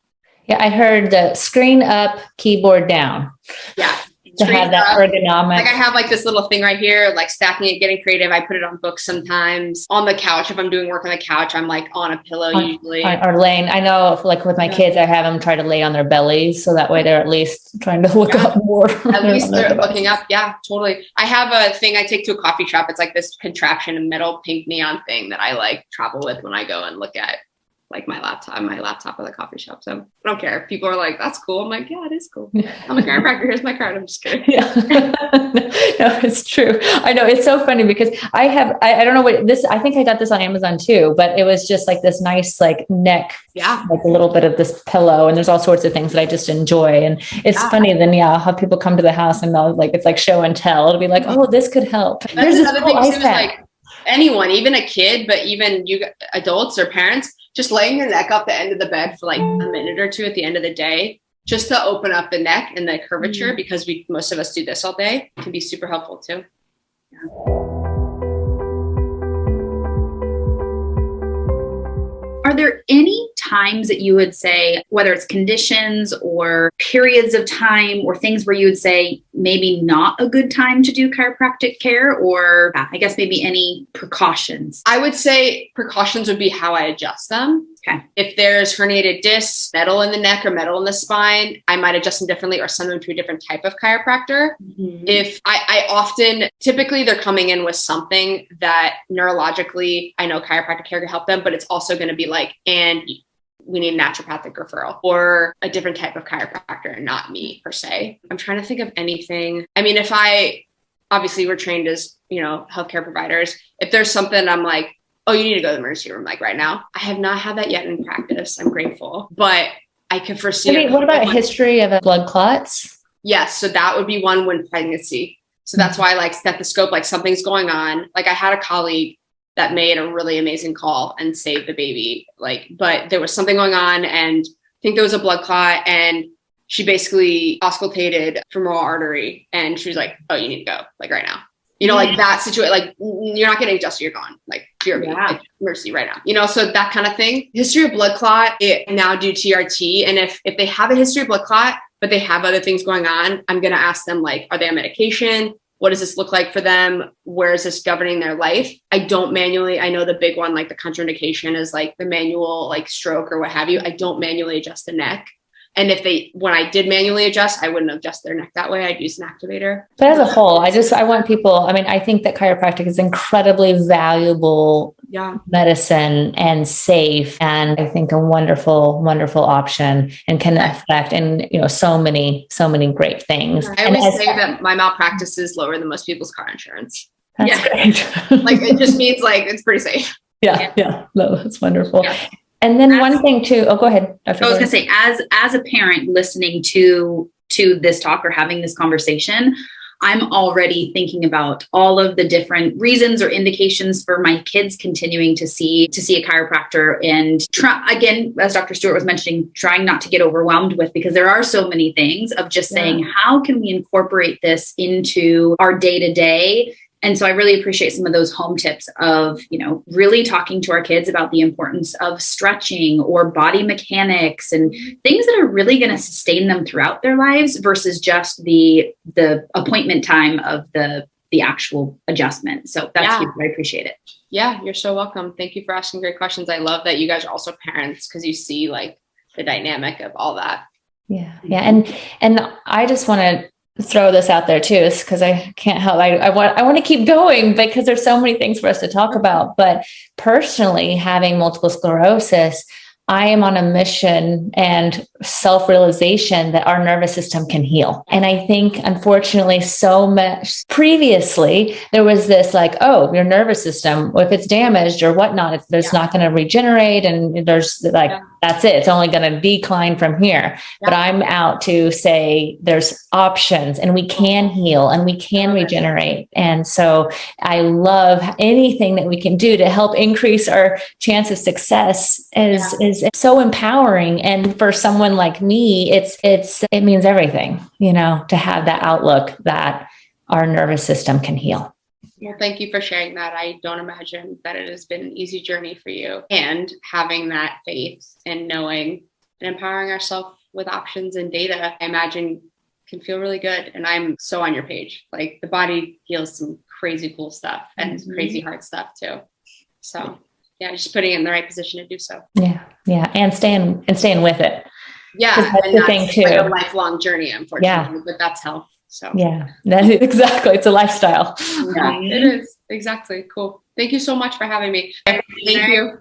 Yeah. I heard the screen up, keyboard down. Yeah. To have that ergonomic. Like I have like this little thing right here, like stacking it, getting creative. I put it on books sometimes. On the couch, if I'm doing work on the couch, I'm like on a pillow usually. Or laying. I know like with my kids, I have them try to lay on their bellies. So that way they're at least trying to look up more. At least they're looking up. Yeah, totally. I have a thing I take to a coffee shop. It's like this contraption and metal pink neon thing that I like travel with when I go and look at like my laptop at the coffee shop. So I don't care if people are like, that's cool. I'm like, yeah, it is cool. I'm a chiropractor. Here's my card. I'm just kidding. Yeah. No, it's true. I know it's so funny because I don't know what this, I think I got this on Amazon too, but it was just like this nice, like neck, like a little bit of this pillow, and there's all sorts of things that I just enjoy. And it's funny then, I'll have people come to the house and they'll like, it's like show and tell. It'll be like, oh, this could help. There's another thing too, is like anyone, even a kid, but even you adults or parents, just laying your neck up the end of the bed for like a minute or two at the end of the day, just to open up the neck and the curvature, because most of us do this all day, can be super helpful too. Are there any times that you would say, whether it's conditions or periods of time or things where you would say maybe not a good time to do chiropractic care, or I guess maybe any precautions? I would say precautions would be how I adjust them. Okay. If there's herniated discs, metal in the neck or metal in the spine, I might adjust them differently or send them to a different type of chiropractor. If I often, typically they're coming in with something that neurologically, I know chiropractic care can help them, but it's also going to be like, and we need a naturopathic referral or a different type of chiropractor, not me per se. I'm trying to think of anything. I mean, obviously we're trained as, healthcare providers. If there's something I'm like, oh, you need to go to the emergency room, like right now. I have not had that yet in practice. I'm grateful, but I can foresee. What about a history of blood clots? Yes. So that would be one when pregnancy. So that's why I like stethoscope, like something's going on. Like I had a colleague that made a really amazing call and saved the baby. But there was something going on, and I think there was a blood clot, and she basically auscultated femoral artery, and she was like, oh, you need to go, like right now. Like that situation, like you're not getting adjusted, you're gone, like like, mercy right now, so that kind of thing. History of blood clot, it now do TRT. And if they have a history of blood clot, but they have other things going on, I'm going to ask them, like, are they on medication? What does this look like for them? Where is this governing their life? I don't manually, I know the big one, like the contraindication is like the manual, like stroke or what have you. I don't manually adjust the neck. And when I did manually adjust, I wouldn't adjust their neck that way. I'd use an activator. But as a whole, I want people, I think that chiropractic is incredibly valuable medicine and safe. And I think a wonderful, wonderful option, and can affect so many great things. I always say that my malpractice is lower than most people's car insurance. That's great. Like, it just means like, it's pretty safe. Yeah. No, that's wonderful. Yeah. And then one thing too, go ahead. I was going to say, as a parent listening to this talk or having this conversation, I'm already thinking about all of the different reasons or indications for my kids continuing to see a chiropractor, and again, as Dr. Stewart was mentioning, trying not to get overwhelmed with, because there are so many things, of just saying, how can we incorporate this into our day-to-day? And so I really appreciate some of those home tips of, really talking to our kids about the importance of stretching or body mechanics and things that are really going to sustain them throughout their lives versus just the appointment time of the actual adjustment. So that's huge. I appreciate it. Yeah, you're so welcome. Thank you for asking great questions. I love that you guys are also parents, because you see like the dynamic of all that. Yeah. And I just want to throw this out there too, because I can't help. I want to keep going because there's so many things for us to talk about. But personally, having multiple sclerosis, I am on a mission and self-realization that our nervous system can heal. And I think, unfortunately, so much previously, there was this like, oh, your nervous system, if it's damaged or whatnot, it's not going to regenerate. And there's like, that's it. It's only going to decline from here. But I'm out to say there's options, and we can heal and we can regenerate. And so I love anything that we can do to help increase our chance of success is so empowering. And for someone like me, it means everything, to have that outlook that our nervous system can heal. Well, thank you for sharing that. I don't imagine that it has been an easy journey for you, and having that faith and knowing and empowering ourselves with options and data, I imagine can feel really good. And I'm so on your page. Like, the body heals some crazy cool stuff and crazy hard stuff too. So just putting it in the right position to do so. Yeah. And staying with it. Yeah. That's the thing too. Like a lifelong journey, unfortunately, but that's health. So exactly. It's a lifestyle. Yeah, it is. Exactly. Cool. Thank you so much for having me. Thank you.